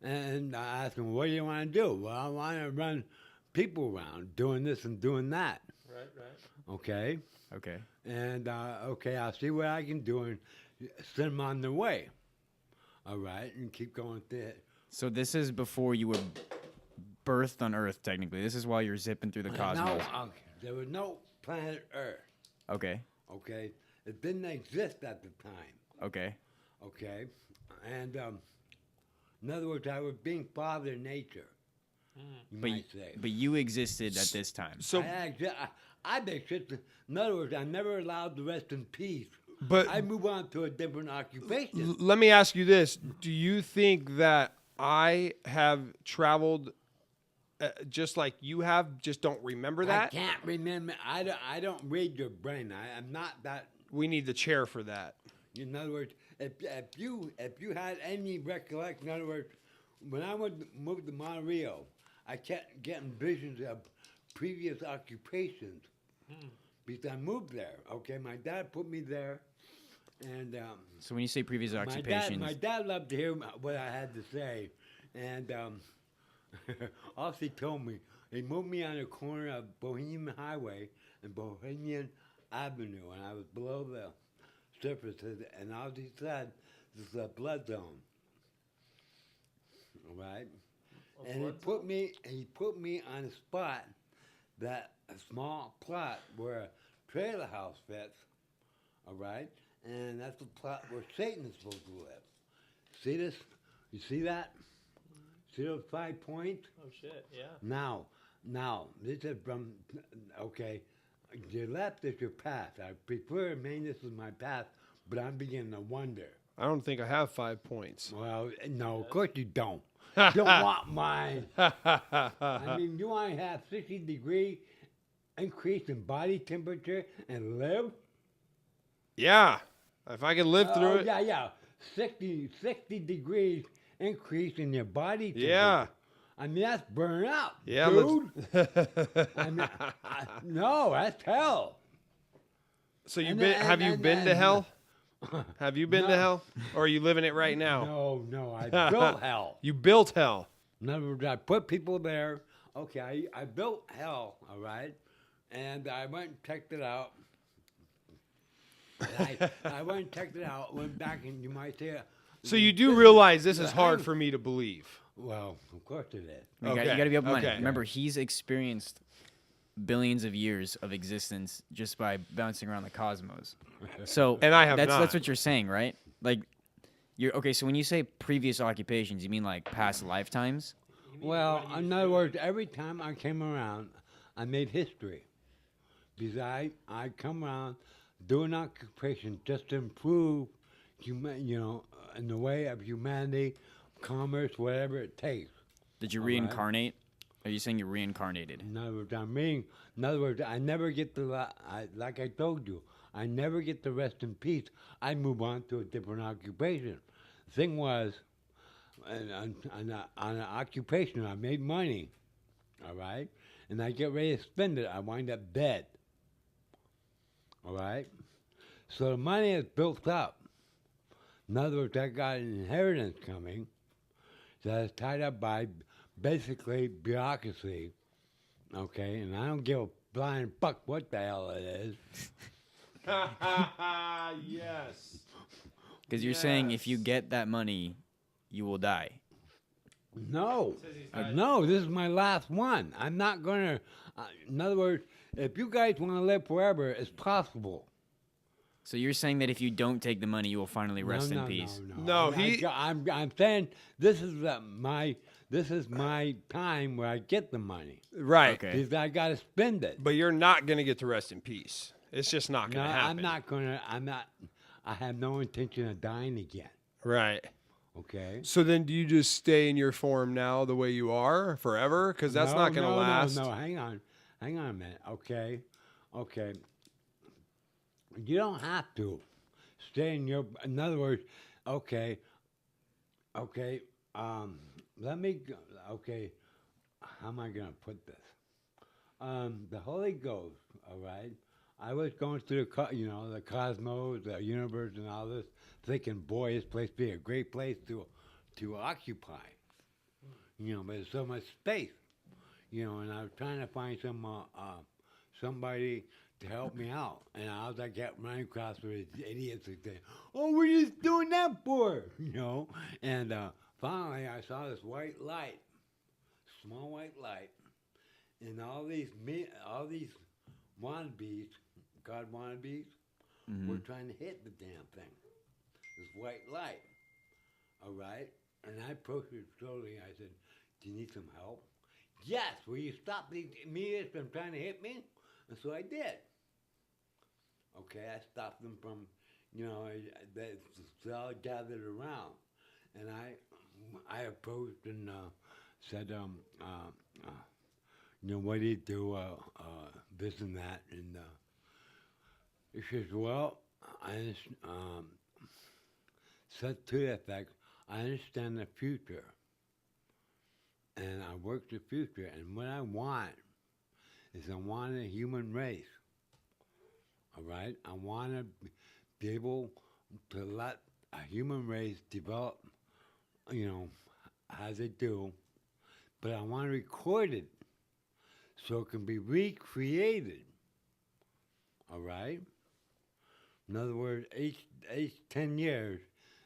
And I ask them, "What do you want to do?" Well, I want to run people around doing this and doing that. Right. Okay. okay. And okay, I'll see what I can do and send them on their way. All right, and keep going through it. So this is before you were birthed on Earth. Technically, this is while you're zipping through the cosmos. No, there was no planet Earth. Okay. Okay, it didn't exist at the time. Okay. Okay, and in other words, I was being Father Nature. You might say. But you existed at this time. So, I existed. In other words, I never allowed the rest in peace. but I move on to a different occupation. let me ask you this: do you think that I have traveled just like you have? Just don't remember I that. can't remember. I don't read your brain. I'm not that. We need the chair for that. In other words, if you had any recollection, in other words, when I moved to Monterey, I kept getting visions of previous occupations because I moved there. Okay, my dad put me there, and So when you say previous occupations, my dad loved to hear what I had to say, and also he told me he moved me on the corner of Bohemian Highway and Bohemian Avenue, and I was below the surface, and all he said, "This is a blood zone." All right, and he put me on a spot that a small plot where a trailer house fits. All right, and that's the plot where Satan is supposed to live. See this? You see that? See those 5 points? Oh shit. Yeah. Now, this is from, okay, your left is your path. I prefer to remain this is my path, but I'm beginning to wonder. I don't think I have 5 points. Well, no, of course you don't. You don't want mine. I mean, you want to have 60-degree increase in body temperature and live? Yeah, if I can live through it. Yeah. 60 degrees increase in your body temperature. Yeah. I mean, that's burnout, Yeah, dude. I mean, no, that's hell. So And have you been to hell? Have you been to No. hell, or are you living it right now? No, I built hell. You built hell. In other words, I put people there. Okay, I built hell, all right? And I went and checked it out. I went and checked it out, went back, and you might say, So you do realize this is hard for me to believe. well, of course it is. You Okay, got to be open-minded. okay. Remember, he's experienced billions of years of existence just by bouncing around the cosmos. So And I have that's not. what you're saying, right? Like, you're okay. So when you say previous occupations, you mean like past lifetimes? Well, in other words, every time I came around, I made history. Because I come around, do an occupation just to improve, in the way of humanity, commerce, whatever it takes. Did you All right. reincarnate? Are you saying you reincarnated? In other words, I never get like I told you, I never get to rest in peace. I move on to a different occupation. Thing was, on an occupation, I made money, all right? And I get ready to spend it. I wind up dead, all right? So the money is built up. In other words, I got an inheritance coming that is tied up by basically bureaucracy, okay? And I don't give a blind fuck what the hell it is. Yes. Because you're saying if you get that money, you will die. No, no, this is my last one. I'm not going to, in other words, if you guys want to live forever, it's possible. So you're saying that if you don't take the money, you will finally rest in peace. No, I'm saying this is my time where I get the money. Right. Okay. Because I got to spend it. But you're not going to get to rest in peace. It's just not No, going to happen. I have no intention of dying again. Right. Okay. So then do you just stay in your form now the way you are forever? Because that's not going to last. No, hang on a minute. Okay. You don't have to stay in your. In other words, okay. Let me. Okay. How am I going to put this? The Holy Ghost. All right. I was going through the cosmos, the universe, and all this, thinking, boy, this place would be a great place to occupy. But there's so much space. And I was trying to find somebody to help me out. And I was like, running across with these idiots that say, "Oh, what are you doing that for?" And finally, I saw this white light, small white light, and all these wannabes, God wannabes, were trying to hit the damn thing. This white light. All right? And I approached it slowly. I said, "Do you need some help?" "Yes, will you stop these idiots from trying to hit me?" And so I did. Okay, I stopped them from, they all gathered around. And I approached and said, "What do you do, this and that?" And he says, "Well, I said to the effect, I understand the future, and I work the future, and what I want is I want a human race, all right? I want to be able to let a human race develop, as they do, but I want to record it so it can be recreated, all right? In other words, each 10 years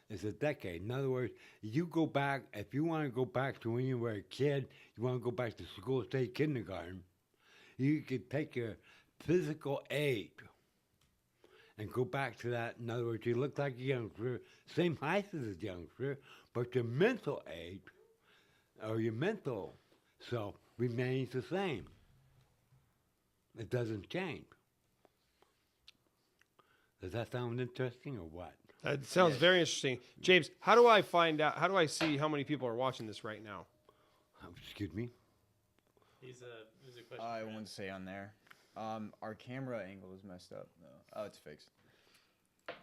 is a decade. In other words, you go back, if you want to go back to when you were a kid, you want to go back to school, state kindergarten, you could take your physical age and go back to that. In other words, you look like a youngster, same height as a youngster, but your mental age or your mental self remains the same. It doesn't change. Does that sound interesting or what? That sounds very interesting. James, how do I find out? How do I see how many people are watching this right now? Excuse me? There's a question. I won't say on there. Our camera angle is messed up. No. Oh, it's fixed.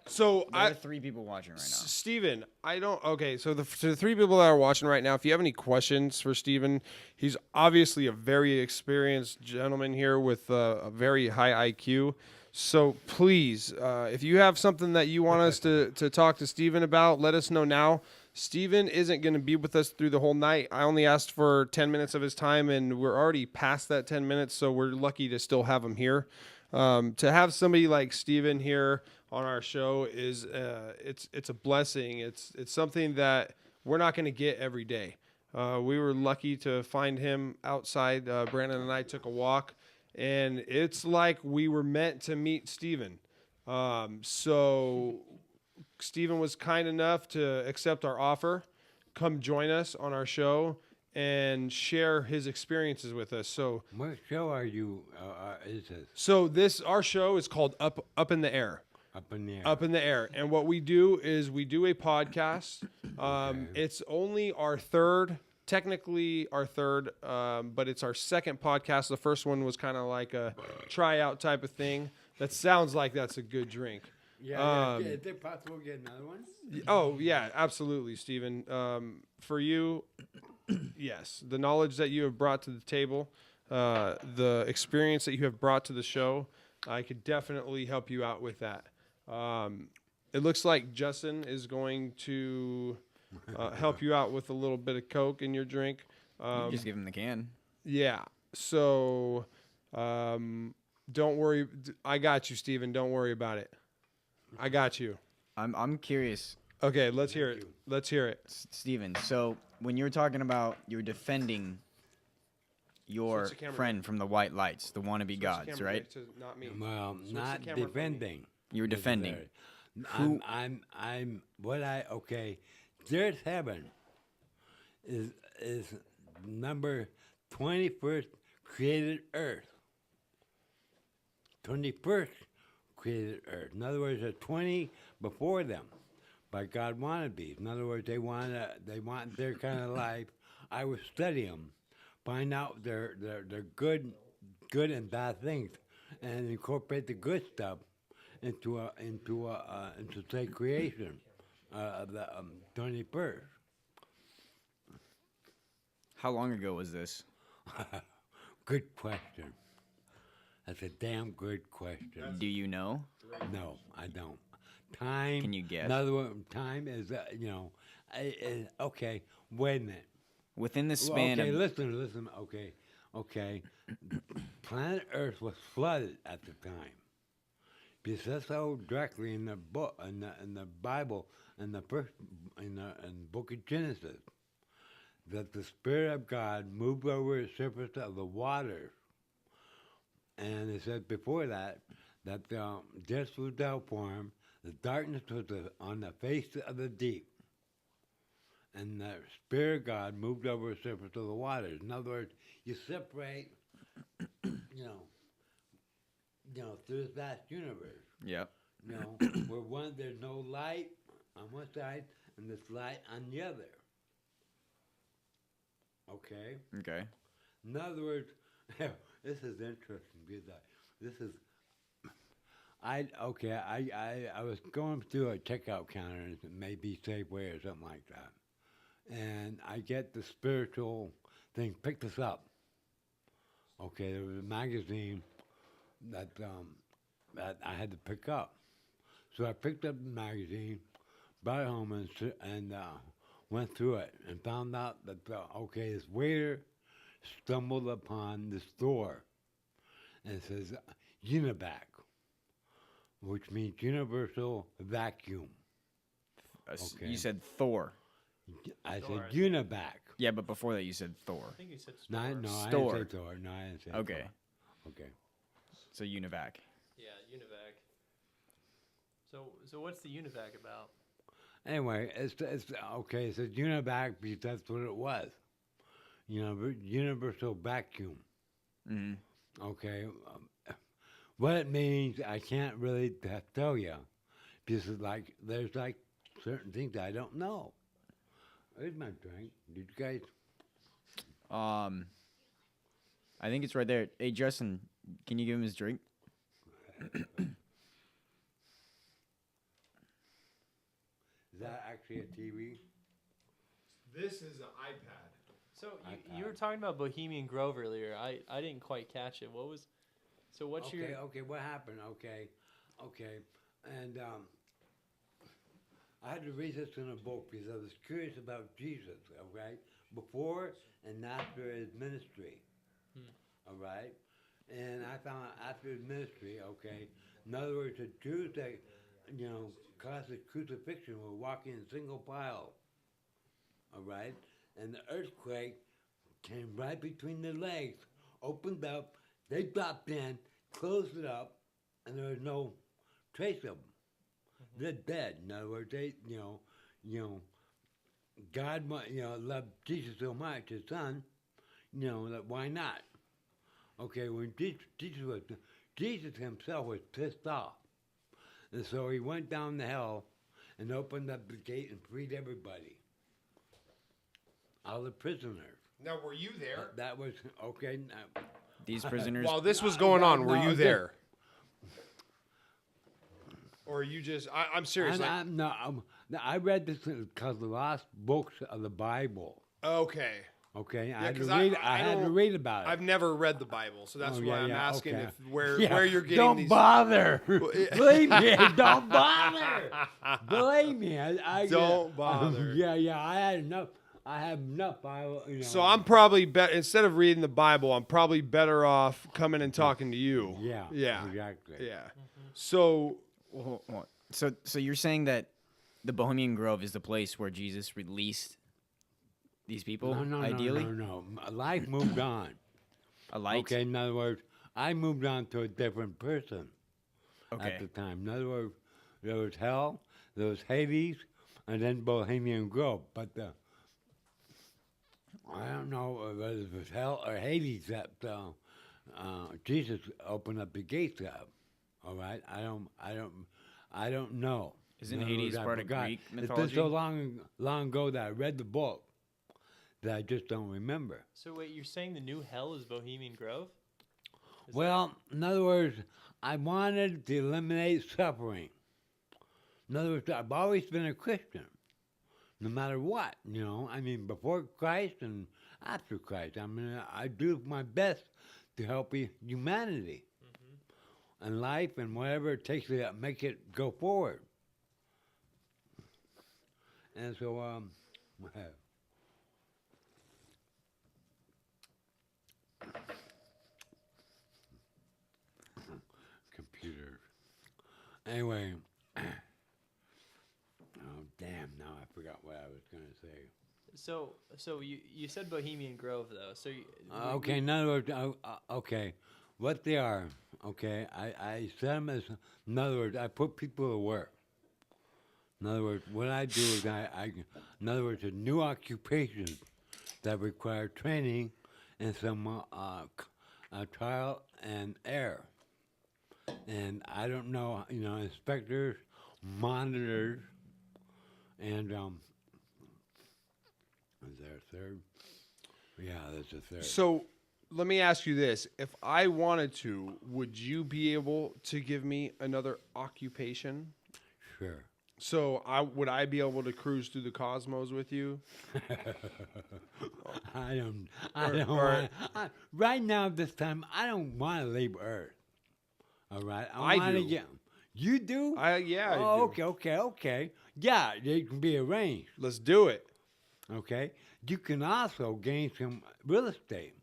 So There are 3 people watching right now. Steven, okay, so the 3 people that are watching right now, if you have any questions for Steven, he's obviously a very experienced gentleman here with a very high IQ. So please, if you have something that you want us to talk to Steven about, let us know now. Steven isn't going to be with us through the whole night. I only asked for 10 minutes of his time, and we're already past that 10 minutes, so we're lucky to still have him here. To have somebody like Steven here on our show is it's a blessing. It's something that we're not going to get every day. We were lucky to find him outside. Brandon and I took a walk, and it's like we were meant to meet Steven. So Steven was kind enough to accept our offer, come join us on our show, and share his experiences with us. So, What show are you? Is this so our show is called Up in the Air. up in the air? Up in the Air. And what we do is we do a podcast. It's only our third, technically our third, but it's our second podcast. The first one was kind of like a tryout type of thing. That sounds like that's a good drink. Yeah. Is it possible to get another one? Oh, yeah, absolutely, Stephen. For you, yes. The knowledge that you have brought to the table, the experience that you have brought to the show, I could definitely help you out with that. It looks like Justin is going to help you out with a little bit of Coke in your drink. You just give him the can. Yeah. So don't worry. I got you, Stephen. Don't worry about it. I got you. I'm curious, Okay, let's hear it. Let's hear it. Steven. So when you were talking about you're defending your Switch the camera friend from the white lights, the wannabe Switch the gods, camera right? to not me. Well, Switch the not camera from me. defending. You were defending. necessarily. I'm what I okay. There's heaven is number 21st created earth. 21st created earth. In other words, there's 20 before them, but God wanted these. In other words, they want their kind of life. I would study them, find out their good and bad things, and incorporate the good stuff into say creation of the 21st. How long ago was this? Good question. That's a damn good question. Do you know? No, I don't. Time. Can you guess? Another one. Time is okay. Wait a minute. Within the Well, span okay, of listen. Okay. Planet Earth was flooded at the time. Because that's so directly in the book, in the Bible, in the book of Genesis, that the Spirit of God moved over the surface of the waters. And it said before that death was without form, the darkness was on the face of the deep. And the Spirit of God moved over the surface of the waters. In other words, you separate, through this vast universe. Yep. Where there's no light on one side and there's light on the other. Okay? Okay. In other words, this is interesting because I was going through a checkout counter, and it may be Safeway or something like that, and I get the spiritual thing. Pick this up. Okay, there was a magazine that I had to pick up, so I picked up the magazine, brought it home, and went through it, and found out that this waiter stumbled upon this door, and it says Univac, which means Universal Vacuum. Okay. You said Thor. I Thor. said Univac. Yeah, but before that you said Thor. I think you said No, store. I Store. didn't say Thor. No, I didn't say Okay. Thor. Okay. So Univac. Yeah, Univac. So what's the Univac about? Anyway, it's okay. It says Univac because that's what it was. Universal Vacuum. Mm-hmm. Okay. What it means, I can't really tell you, because there's certain things I don't know. There's my drink. Did you guys? I think it's right there. Hey, Justin, can you give him his drink? Is that actually a TV? This is an iPad. So you were talking about Bohemian Grove earlier. I didn't quite catch it. What's Okay, your okay, what happened? Okay, and I had to read this in a book because I was curious about Jesus, all right? Before and after his ministry, all right? And I found out after his ministry, okay, in other words, the Jews that, caused the crucifixion were walking in single file, all right? And the earthquake came right between their legs, opened up, they dropped in, closed it up, and there was no trace of them. They're dead. In other words, they, God, loved Jesus so much, his son, that why not? Okay, when Jesus himself was pissed off, and so he went down to hell and opened up the gate and freed everybody, all the prisoners. Now, were you there? That was okay. Now, These prisoners. While this was going on, were no, you there? Or are you just? I'm serious. I read this because the last books of the Bible. Okay. Okay, I Yeah, had to 'cause read. I I had to don't- read about it. I've never read the Bible, so that's Oh, why yeah, I'm yeah, asking okay. if where Yeah, you're getting don't these. bother. Believe me, don't bother. Believe me, I Don't bother. Yeah. I had enough. I have enough Bible. So I'm probably instead of reading the Bible, I'm probably better off coming and talking to you. Yeah. Yeah. Exactly. Yeah. So Hold on. So you're saying that the Bohemian Grove is the place where Jesus released these people, ideally? No. Life moved on. A light? Okay. In other words, I moved on to a different person Okay. at the time. In other words, there was hell, there was Hades, and then Bohemian Grove. But I don't know whether it was hell or Hades that Jesus opened up the gates of. All right, I don't know. Isn't In other Hades words, I part of forgot. Greek It's mythology? been so long ago that I read the book that I just don't remember. So wait, you're saying the new hell is Bohemian Grove? Well, in other words, I wanted to eliminate suffering. In other words, I've always been a Christian, no matter what. I mean, before Christ and after Christ. I mean, I do my best to help humanity and life and whatever it takes to make it go forward. And so, computer. Anyway, oh damn! Now I forgot what I was going to say. So you said Bohemian Grove though. So Okay, in other words, okay, what they are, okay, I set them as, in other words, I put people to work. In other words, what I do is in other words, a new occupation that require training and some trial and error. And I don't know, inspectors, monitors, and is there a third? Yeah, there's a third. So let me ask you this. If I wanted to, would you be able to give me another occupation? Sure. So would I be able to cruise through the cosmos with you? I don't want right now at this time, I don't want to leave Earth. All right? I want to do. get. You do? Yeah, Oh, I do. okay. Yeah, they can be arranged. Let's do it. Okay? You can also gain some real estate.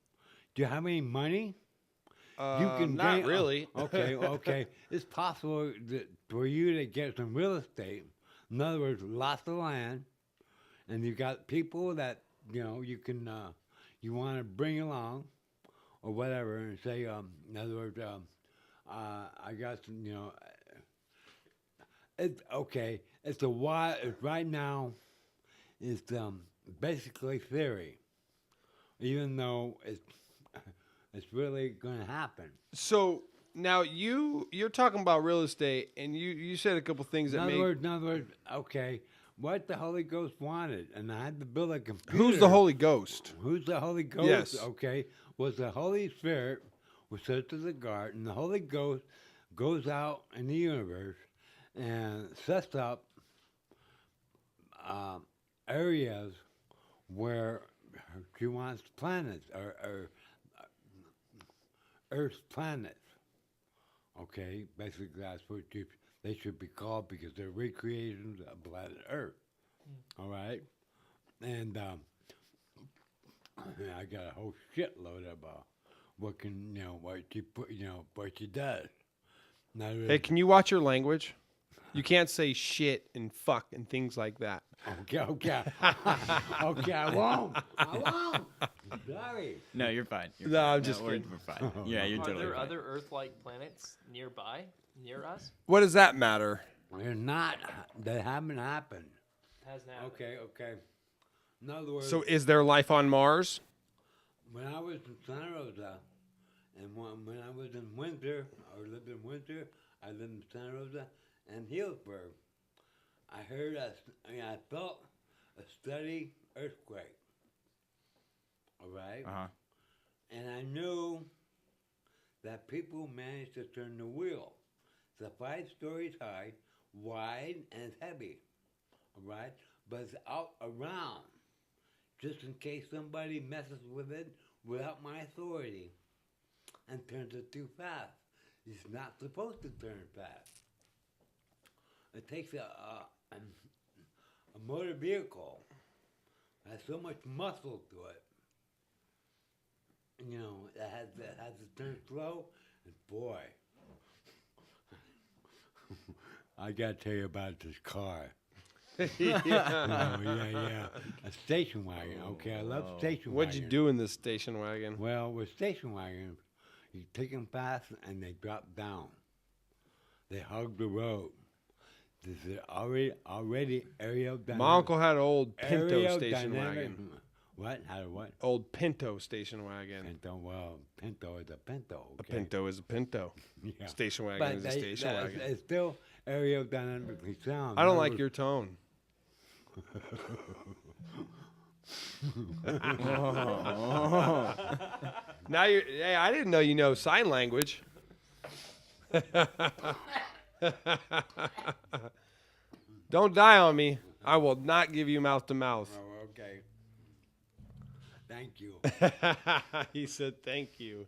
Do you have any money? Not really. Okay. It's possible for you to get some real estate. In other words, lots of land, and you got people that you can you want to bring along, or whatever, and say in other words, I got some it's okay. It's a while. Right now, it's basically theory, even though it's really going to happen. So now you're talking about real estate, and you said a couple things that In other words, okay, what the Holy Ghost wanted, and I had to build a computer. Who's the Holy Ghost? Who's the Holy Ghost? Yes. Okay, was the Holy Spirit was set to the garden. The Holy Ghost goes out in the universe and sets up areas where she wants planets or Earth's planets. Okay, basically that's what they should be called because they're recreations of planet Earth. All right, and I got a whole shitload of what can what she put what she does. Now, Hey, can you watch your language? You can't say shit and fuck and things like that. okay, okay, I won't. Sorry. No, you're fine. You're No, fine. I'm just we're kidding. fine. Yeah, you're Are totally there fine. other Earth-like planets nearby, near us? What does that matter? They're not. They haven't happened. Hasn't happened. Okay. In other words, So is there life on Mars? when I was in Santa Rosa, and when I was in Winter, or lived in Winter, I lived in Santa Rosa and Healdsburg. I felt a steady earthquake. All right? Uh-huh. And I knew that people managed to turn the wheel. It's 5 stories high, wide, and it's heavy. All right? But it's out around, just in case somebody messes with it without my authority and turns it too fast. It's not supposed to turn fast. It takes a motor vehicle that has so much muscle to it. That has to turn slow. And boy, I gotta tell you about this car. Yeah. A station wagon. Okay, I love station What'd wagons. you do in this station wagon? Well, with station wagons, you take them fast and they drop down. They hug the road. This is already aerodynamic. My uncle had an old Pinto station aerodynamic- wagon. What? How to what? Old Pinto station wagon. Pinto. Well, Pinto is a Pinto. A Okay? Pinto is a Pinto. Yeah. Station wagon is a station wagon. It's still aerodynamically sound. I don't In other like words, your tone. Now you're. Hey, I didn't know you know sign language. Don't die on me. I will not give you mouth to mouth. Oh, okay. Thank you. He said thank you.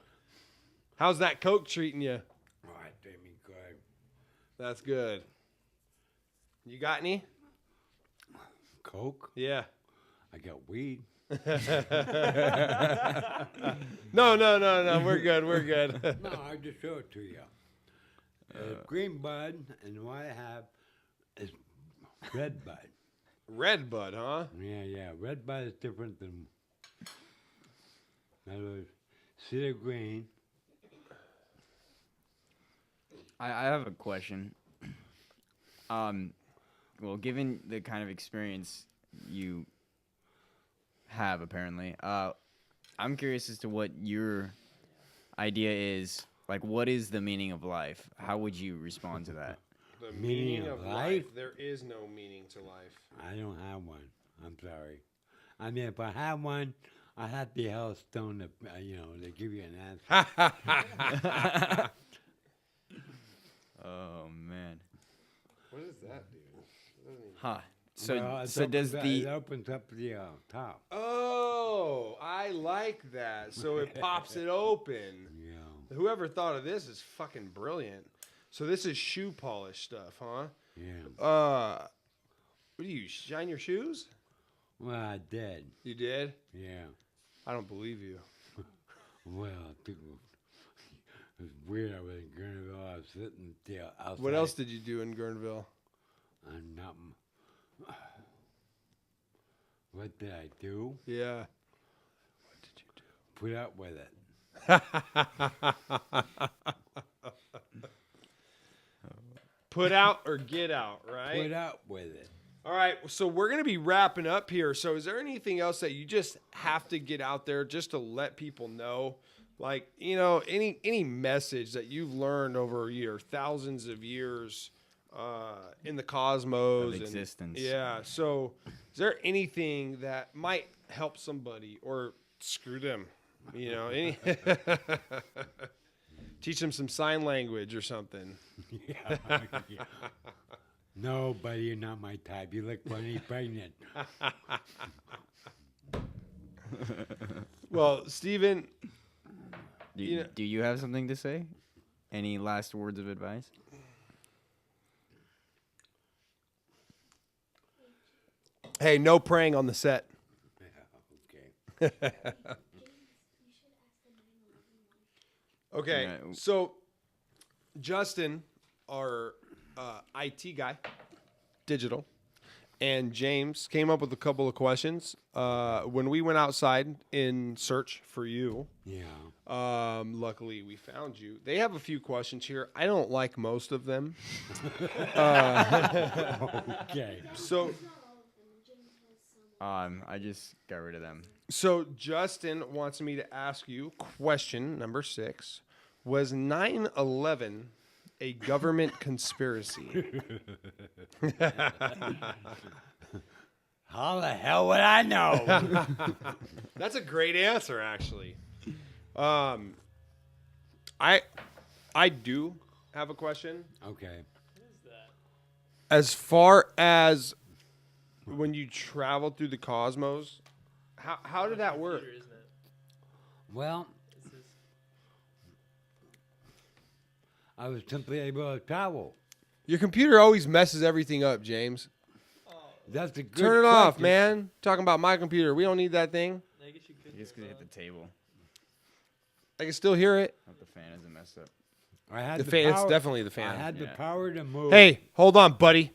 How's that Coke treating you? All right, Jamie, good. That's good. You got any? Coke? Yeah. I got weed. No. We're good. We're good. No, I just show it to you. Green bud, and what I have is red bud. Red bud, huh? Yeah. Red bud is different than. In other words, cedar green. I have a question. Well, given the kind of experience you have, apparently, I'm curious as to what your idea is. Like, what is the meaning of life? How would you respond to that? The Meaning of life? There is no meaning to life. I don't have one. I'm sorry. I mean, if I had one, I had the Hellstone to, to give you an answer. Oh man. What does that do? Huh. So Well, it so does opens up- the It opens up the top. Oh, I like that. So it pops it open. Yeah. Whoever thought of this is fucking brilliant. So this is shoe polish stuff, huh? Yeah. What do you shine your shoes? Well, I did. You did? Yeah. I don't believe you. Well, I think it was weird. I was in Gurneville. I was sitting there outside. What else did you do in Guerneville? Nothing. What did I do? Yeah. Put up with it. Put out or get out, right? Put up with it. All right, so we're going to be wrapping up here. So is there anything else that you just have to get out there just to let people know? Like, any message that you've learned over your thousands of years in the cosmos. Of and- existence. Yeah, so is there anything that might help somebody or screw them? Any teach them some sign language or something. Yeah. No, buddy, you're not my type. You look funny pregnant. Well, Steven, do you have something to say? Any last words of advice? Hey, no praying on the set. Okay. Okay, Yeah. so Justin, our IT guy, digital, and James came up with a couple of questions. When we went outside in search for you, Yeah. luckily we found you. They have a few questions here. I don't like most of them. Okay. So I just got rid of them. So Justin wants me to ask you question number 6. Was 9/11 a government conspiracy? How the hell would I know? That's a great answer, actually. I do have a question. Okay. As far as when you travel through the cosmos, how did that work? Computer, isn't it? Well, This is- I was simply able to travel. Your computer always messes everything up, James. That's a good Turn it off, question. man. Talking about my computer. We don't need that thing. I guess you could. Just turn because it hit the table. I can still hear it. Hope the fan isn't messed up. I had The the fan. power. It's definitely the I fan. had the Yeah. power to move. Hey, hold on, buddy.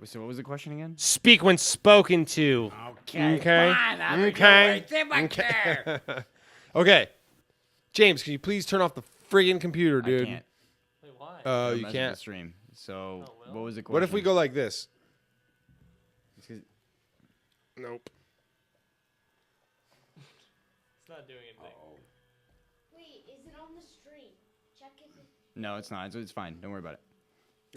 So what was the question again? Speak when spoken to. Okay. Okay. Fine. I'm Okay. gonna wait in my chair. Okay. James, can you please turn off the friggin' computer, dude? I can't. Wait, why? It'll You mess with can't. the stream. So Oh, well. what was the question? What if we go like this? It's 'cause- Nope. It's not doing anything. Wait, is it on the stream? Check if it. No, it's not. It's fine. Don't worry about it.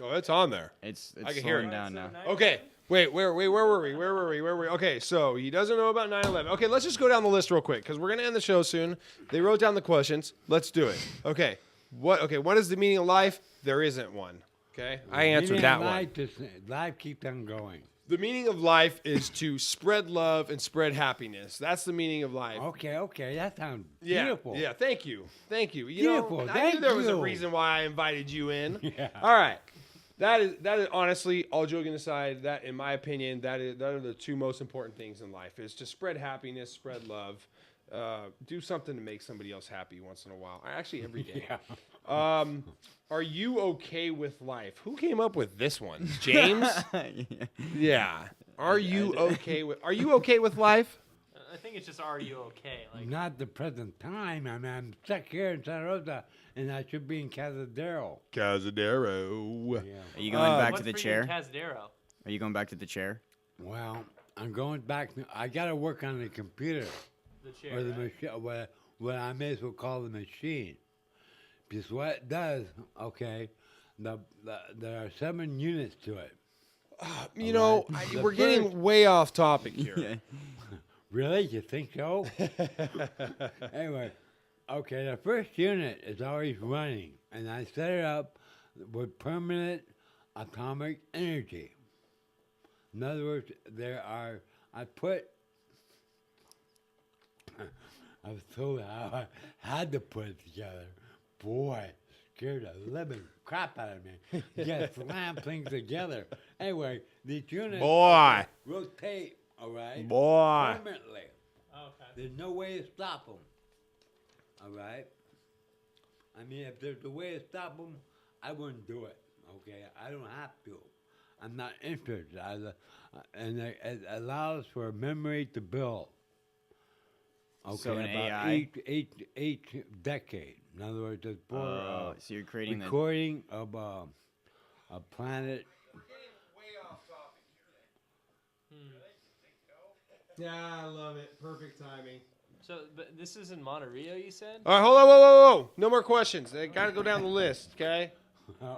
Oh, it's on there. It's I can hear slowing it. down now. Okay. Wait, where were we? Okay, so he doesn't know about 9/11. Okay, let's just go down the list real quick because we're gonna end the show soon. They wrote down the questions. Let's do it. Okay. What is the meaning of life? There isn't one. Okay. I answered Meaning that of one. life, life keeps on going. The meaning of life is to spread love and spread happiness. That's the meaning of life. Okay. That sounds Yeah, beautiful. yeah. Thank you. You Beautiful, know, I knew thank there was a you. reason why I invited you in. Yeah. All right. That is honestly, all joking aside, that in my opinion, that are the two most important things in life: is to spread happiness, spread love, do something to make somebody else happy once in a while. Actually, every day. Yeah. Are you okay with life? Who came up with this one? James? Yeah. Are you okay with life? I think it's just, are you okay? Like, Not the present time. I'm stuck here in Santa Rosa, and I should be in Casadero. Casadero. Yeah. Are you going back what's to the for you chair? in Casadero? Are you going back to the chair? Well, I'm going back. I got to work on the computer The chair. or the right? machine. What I may as well call the machine. Because what it does, okay, there are 7 units to it. You know, The we're getting way off topic here. Really? You think so? Anyway, okay, the first unit is always running, and I set it up with permanent atomic energy. In other words, I was told how I had to put it together. Boy, scared the living crap out of me. You gotta slam things together. Anyway, these units Boy. rotate, all right? Boy. Permanently. Oh, okay. There's no way to stop them. All right? I mean, if there's a way to stop them, I wouldn't do it. Okay? I don't have to. I'm not interested. And it allows for memory to build. Okay, So an about AI? each decade. In other words, it's for So you're creating the. recording of a planet. Yeah, I love it. Perfect timing. So, but this is in Monterey, you said? All right, hold on, whoa. No more questions. They got to go down the list, okay?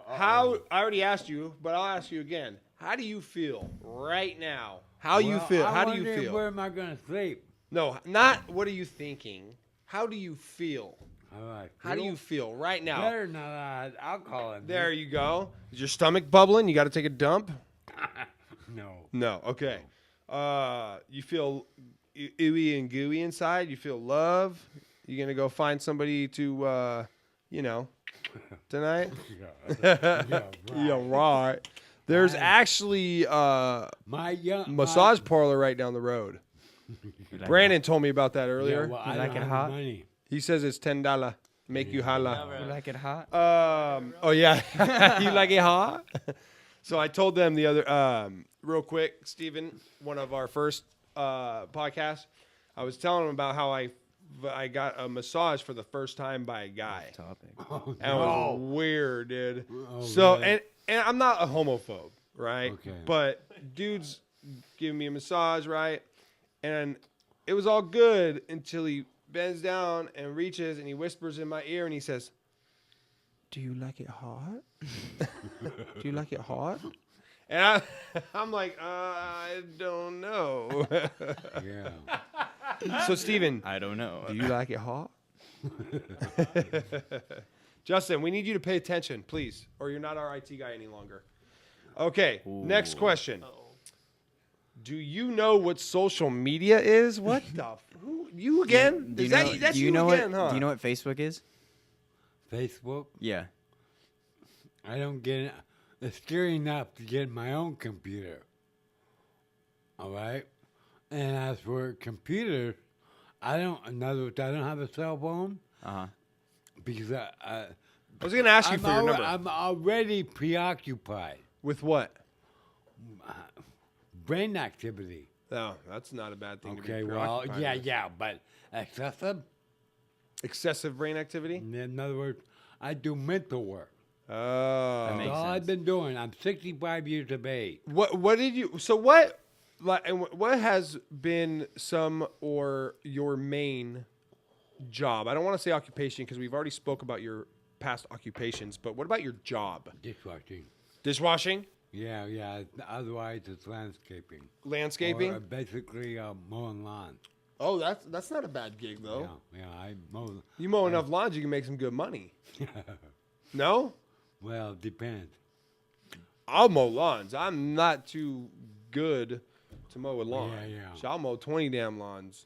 How? I already asked you, but I'll ask you again. How do you feel right now? How you feel? How do you feel? Where am I going to sleep? No, not what are you thinking. How do you feel? How How do you feel right now? Better not alcohol in There you go. Is your stomach bubbling? You got to take a dump? No. No. Okay. You feel ooey and gooey inside. You feel love. You gonna go find somebody to, tonight? Yeah, Yeah, right. There's actually my massage parlor right down the road. Brandon told me about that earlier. Yeah, well, I You like don't it have the hot? money. He says it's $10. Make you holla. You like it hot? Oh yeah, you like it hot? So I told them the other, real quick, Steven, one of our first podcasts. I was telling him about how I got a massage for the first time by a guy. Topic. And it was weird, dude. Oh, So really? and I'm not a homophobe, right? Okay. But dudes giving me a massage, right? And it was all good until he bends down and reaches and he whispers in my ear and he says, "Do you like it hot? Do you like it hot?" And I'm like, I don't know. Yeah. So Steven, I don't know. do you like it hot? Justin, we need you to pay attention, please, or you're not our IT guy any longer. Okay, next question. Do you know what social media is? What the? Who? You again? Do Is you that know, that's do you you know again, what? huh? Do you know what Facebook is? Facebook. Yeah. I don't get it. It's scary enough to get my own computer. All right. And as for computers, in other words, I don't have a cell phone because I was going to ask you I'm, for your number. I'm already preoccupied. With what? Brain activity. No, that's not a bad thing. Okay, to be well, preoccupied with. yeah, but excessive. Excessive brain activity. In other words, I do mental work. Oh, That That's makes all I've sense. been doing. I'm 65 years of age. what did you? So what? Like, and what has been some or your main job? I don't want to say occupation because we've already spoke about your past occupations. But what about your job? Dishwashing. Dishwashing, Yeah. Otherwise, it's landscaping. landscaping. Or basically mowing lawn. Oh, that's not a bad gig though. Yeah, I mow. You mow enough lawns, you can make some good money. No, Well, depends. I'll mow lawns. I'm not too good to mow a lawn. Yeah. So I'll mow 20 damn lawns.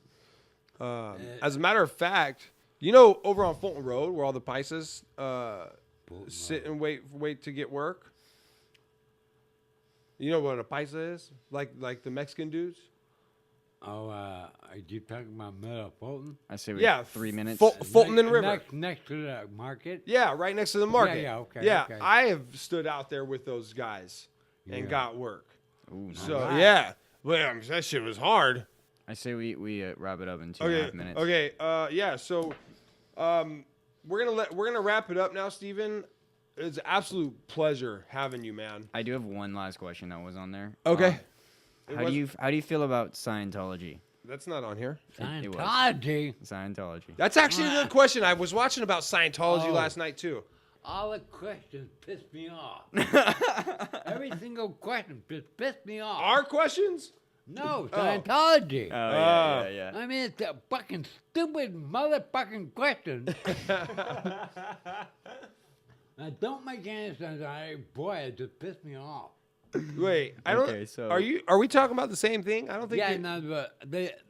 As a matter of fact, over on Fulton Road where all the Pisces sit and wait to get work. You know what a paisa is? Like the Mexican dudes? Oh, are you talking about Middle of Fulton? I say we Yeah, 3 minutes. Fulton and River. Next to the market? Yeah, right next to the market. Yeah, okay, Yeah, okay. I have stood out there with those guys and Yeah. got work. Ooh, nice. So Alright. yeah, well, that shit was hard. I say we wrap it up in 2.5 minutes. Okay. Yeah. So, we're gonna wrap it up now, Steven. It's an absolute pleasure having you, man. I do have one last question that was on there. Okay. How do you feel about Scientology? That's not on here. It was. Scientology. Scientology. That's actually a good question. I was watching about Scientology Oh. last night too. All the questions piss me off. Every single question just pissed me off. Our questions? No, Scientology. Oh yeah. I mean, it's a fucking stupid motherfucking question. That don't make any sense. Boy, it just pissed me off. Wait, I don't. Okay, so- Are we talking about the same thing? I don't think. Yeah, you- no, but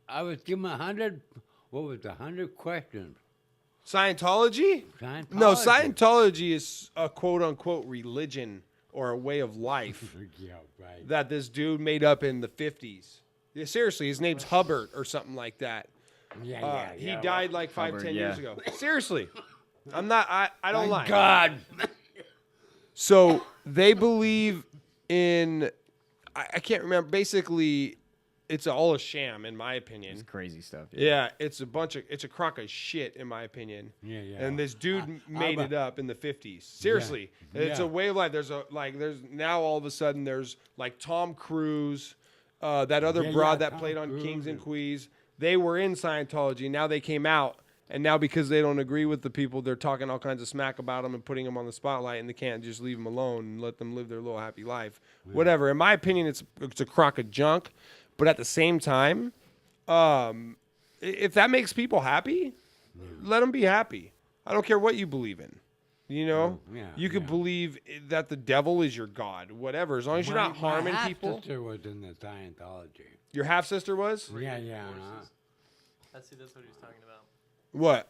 I was given 100. What was 100 questions? Scientology? Scientology. No, Scientology is a quote unquote religion or a way of life Yeah, right. that this dude made up in the 50s. Yeah, seriously, his name's Hubbard or something like that. Yeah, He died like 5, Hubbard, 10 years yeah. ago. Seriously. I'm not, I don't lie. God. So they believe in, I can't remember, basically, it's all a sham, in my opinion. It's crazy stuff. Yeah, it's a crock of shit, in my opinion. Yeah. And this dude made but- it up in the 50s. Seriously. It's Yeah. a way of life. There's now all of a sudden there's like Tom Cruise, that other Yeah, broad yeah, that Tom played on Cruise Kings and and- Queens. They were in Scientology. Now they came out. And now because they don't agree with the people, they're talking all kinds of smack about them and putting them on the spotlight, and they can't just leave them alone and let them live their little happy life. Whatever. In my opinion, it's a crock of junk. But at the same time, if that makes people happy, let them be happy. I don't care what you believe in. You know, yeah, you could yeah. believe that the devil is your god, whatever. As long as you're not harming my people. sister was in the Scientology. Your half sister was. Yeah. That's what he was talking about. What?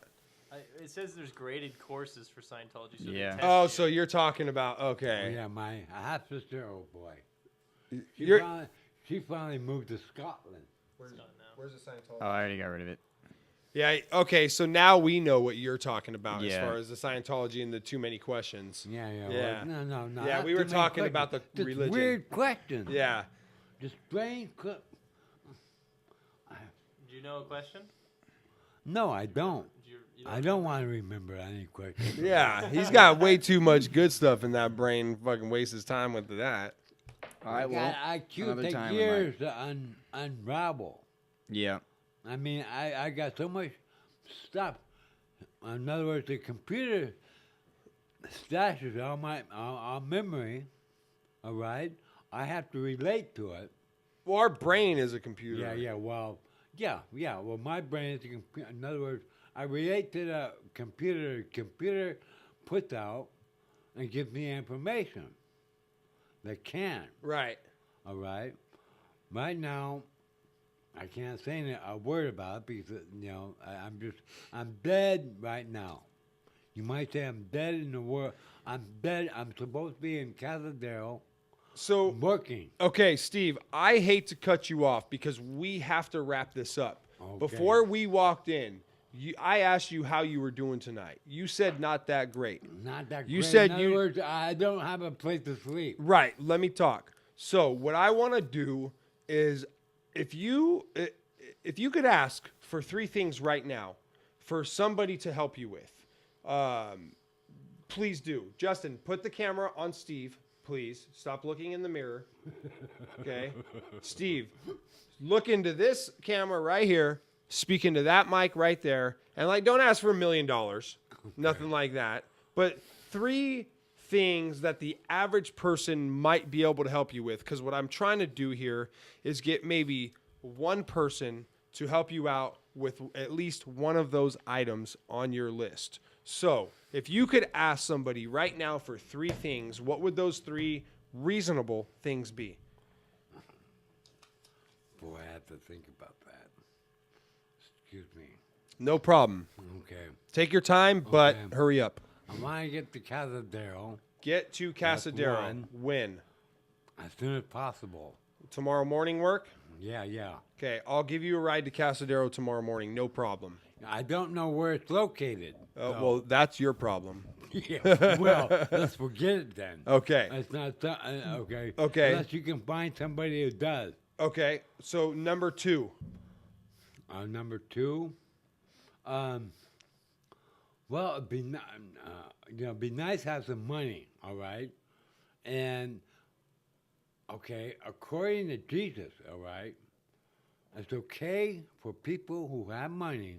It says there's graded courses for Scientology. So Yeah. they test Oh, you. so you're talking about Oh, okay. yeah, my half sister. Oh boy, You're- she finally moved to Scotland. It's done now. Where's the Scientology? Oh, I already got rid of it. Yeah. Okay. So now we know what you're talking about as Yeah. far as the Scientology and the too many questions. Yeah. Yeah. Well, no. Yeah, not we were too many talking questions. about the Just religion. Weird questions. Yeah. Just strange. Do you know a question? No, I don't. You I don't want to remember any questions. Yeah. He's got way too much good stuff in that brain. Fucking wastes his time with that. All right, well, IQ another takes time we might- years to unravel. Yeah. I mean, I got so much stuff. In other words, the computer stashes all my all memory. All right, I have to relate to it. Well, our brain is a computer. Yeah. Well, yeah. Well, my brain is a computer. In other words, I relate to the computer. The computer puts out and gives me information. They can. Right. All right. Right now, I can't say a word about it because I'm dead right now. You might say I'm dead in the world. I'm dead. I'm supposed to be in Casadero So, working. okay, Steve, I hate to cut you off because we have to wrap this up. Okay. Before we walked in, I asked you how you were doing tonight. You said not that great. Not that You great. said in other you- words, I don't have a place to sleep. Right. Let me talk. So, what I want to do is if you could ask for 3 things right now for somebody to help you with, please do. Justin, put the camera on Steve, please. Stop looking in the mirror. Okay? Steve, look into this camera right here, speak into that mic right there, and don't ask for $1 million. Nothing like that. But 3 things that the average person might be able to help you with, because what I'm trying to do here is get maybe one person to help you out with at least one of those items on your list. So if you could ask somebody right now for 3 things, what would those 3 reasonable things be? Boy, I have to think about that. Excuse me. No problem. Okay. Take your time, but Okay. hurry up. I want to get to Casadero Get to That's Casadero. one. When? as soon as possible. Tomorrow morning work? Yeah. Okay, I'll give you a ride to Casadero tomorrow morning. No problem. I don't know where it's located. so- Well, that's your problem. yeah. Well, let's forget it then. Okay. It's not okay. Okay. Unless you can find somebody who does. Okay, so number 2. Number 2. Well, it'd be it'd be nice to have some money. All right, and okay, according to Jesus, all right, it's okay for people who have money,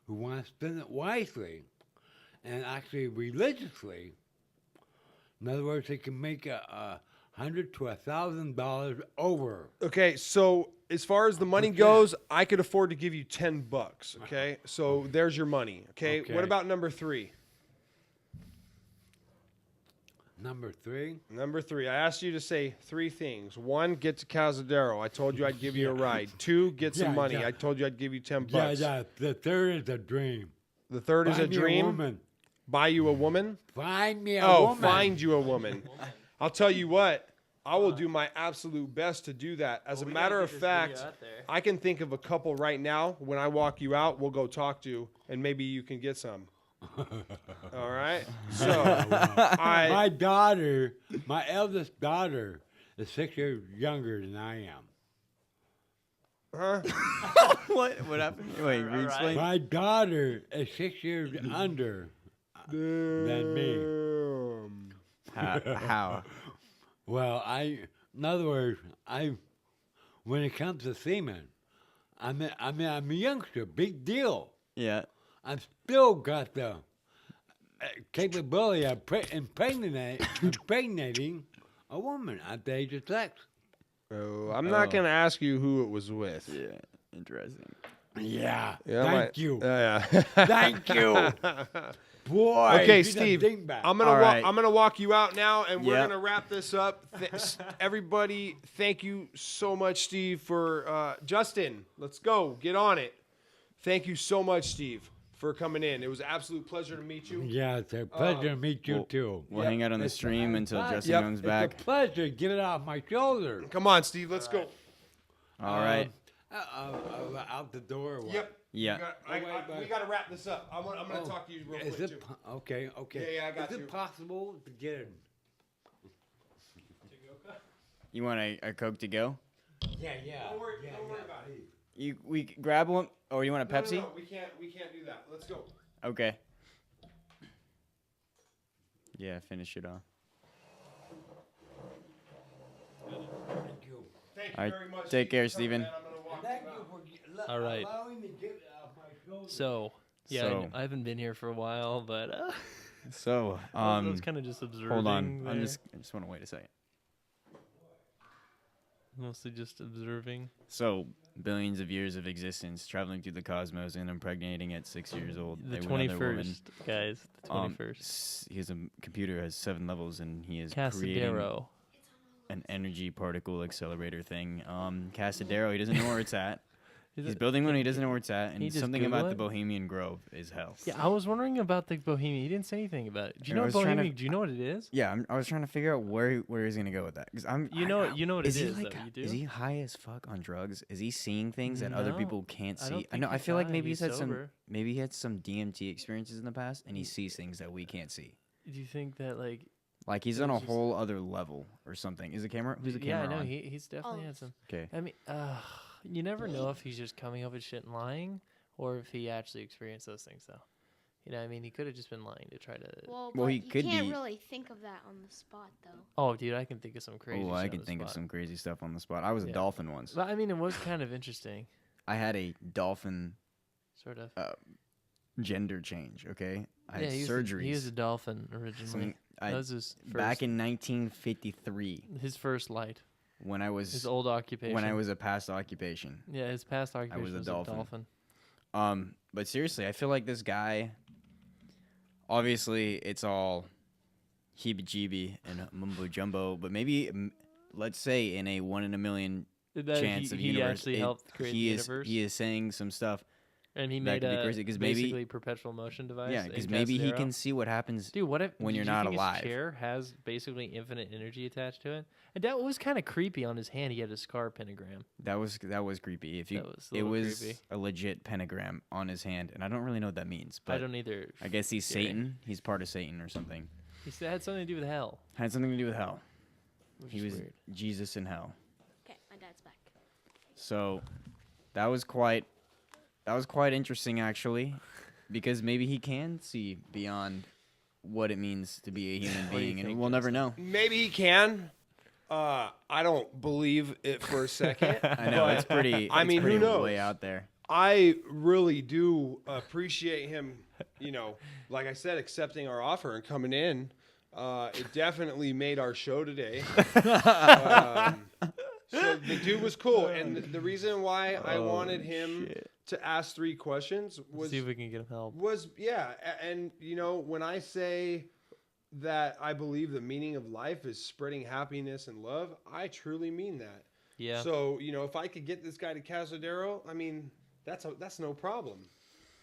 who want to spend it wisely, and actually religiously. In other words, they can make $100 to $1,000 over. Okay, so as far as the money goes, I could afford to give you $10. Okay, so there's your money. Okay, Okay. what about number 3? Number 3. Number 3, I asked you to say 3 things. 1, get to Casadero. I told you I'd give you a ride. 2, get some Yeah, money. yeah. I told you I'd give you $10. Yeah. The 3rd is a dream. The 3rd is a Find me dream. woman. Buy you a woman. Find me a Oh, woman. find you a woman. I'll tell you what. I will do my absolute best to do that. As Well, a we matter gotta of get this video fact, out there. I can think of a couple right now. When I walk you out, we'll go talk to, and maybe you can get some. All right. So, My daughter, my eldest daughter, is 6 years younger than I am. What happened? Wait, re-explain. My daughter is 6 years under than me. How? Well, in other words, when it comes to semen, I'm a youngster, big deal. Yeah. I've still got the capability of impregnating a woman at the age of sex. Oh, I'm not going to ask you who it was with. Yeah. Interesting. Yeah. Yeah, Thank you. Yeah. Thank you. Boy. Okay, she's a Steve. dingbat. I'm gonna All right. I'm gonna walk you out now, and we're Yep. gonna wrap this up. Everybody, thank you so much, Steve. For Justin, let's go. Get on it. Thank you so much, Steve, for coming in. It was an absolute pleasure to meet you. Yeah, it's a pleasure to meet you too. We'll Yep. hang out on the stream until Justin Yep. comes back. It's a pleasure. Get it off my shoulder. Come on, Steve. Let's go. All right. Out the door. Or what? Yep. Yeah. We got to wrap this up. I'm going to talk to you real Is quick, it too. okay? Yeah, I got Is you. it possible to get it? You want a Coke to go? Yeah. Don't worry about it. We grab one, or you want a Pepsi? No, we can't do that. Let's go. Okay. Yeah, finish it off. Thank you. Thank you All right, very much. take care, Steve. Steven. Man, I'm gonna walk Thank you you out. for All right. allowing me to get it off my shoulder. So, yeah, So- I haven't been here for a while, but So, I was kind of just observing. hold on. There. I just want to wait a second. Mostly just observing. So, billions of years of existence, traveling through the cosmos and impregnating at 6 years old. The a another woman. 21st, guys. The 21st. His computer has 7 levels, and he is creating Casadero. an energy particle accelerator thing. Casadero, he doesn't know where it's at. Is He's it- building one, he doesn't know where it's at, He and just something Google about it? the Bohemian Grove is hell. Yeah, I was wondering about the Bohemian. He didn't say anything about it. Do you I know was trying to- Bohemian? Do you know what it is? Yeah, I was trying to figure out where he's gonna go with that, because You know what it he is, like, though, you do? Is he high as fuck on drugs? Is he seeing things that other No, people can't I see? don't I know. think I he's feel like high, maybe he's he's had sober. maybe he had some DMT experiences in the past, and he sees things that we can't see. Do you think that Like he's It on a was just- whole other level or something. Is the camera? Who's the yeah, camera I know on? he's definitely had some. Okay. I mean, you never know if he's just coming up with shit and lying, or if he actually experienced those things. Though, you know, I mean, he could have just been lying to try to. Well, Well, but he you could can't be- really think of that on the spot, though. Oh, dude, I can think of some crazy. Oh, shit I on can the think of spot. some crazy stuff on the spot. I was a Yeah. dolphin once. But I mean, it was kind of interesting, I had a dolphin sort of. gender change. Okay, I had he was surgeries. he was a dolphin originally. That was his first, back in 1953 his first light, when I was his old occupation. when I was a past occupation. yeah, his past occupation a was dolphin. a dolphin. But seriously, I feel like this guy. Obviously, it's all heebie-jeebie and mumbo jumbo, but maybe let's say in a 1 in a million That chance of he universe, actually helped create he the is universe, he is saying some stuff. and he that made could be a crazy, 'cause maybe- basically perpetual motion device. Yeah, in because maybe he Casadero. can see what happens. Dude, what if when did you're you not think alive. His chair has basically infinite energy attached to it, and that was kind of creepy. On his hand, he had a scar pentagram. That was creepy. If you, That was a it little was creepy. a legit pentagram on his hand, and I don't really know what that means. But I don't either. I guess he's Scary. Satan. He's part of Satan or something. He said it had something to do with hell. Had something to do with hell. Which He is was weird. Jesus in hell. Okay, my dad's back. So that was quite interesting actually, because maybe he can see beyond what it means to be a human What do you being, and think, we'll never know. Maybe he can. I don't believe it for a second. I know it's pretty. I it's mean, who pretty knows? way out there. I really do appreciate him, you know, like I said, accepting our offer and coming in. It definitely made our show today. So the dude was cool. And the reason why I wanted him to ask 3 questions was, See if we can get him help. and, you know, when I say that I believe the meaning of life is spreading happiness and love, I truly mean that. Yeah. So, you know, if I could get this guy to Casadero, I mean, that's no problem.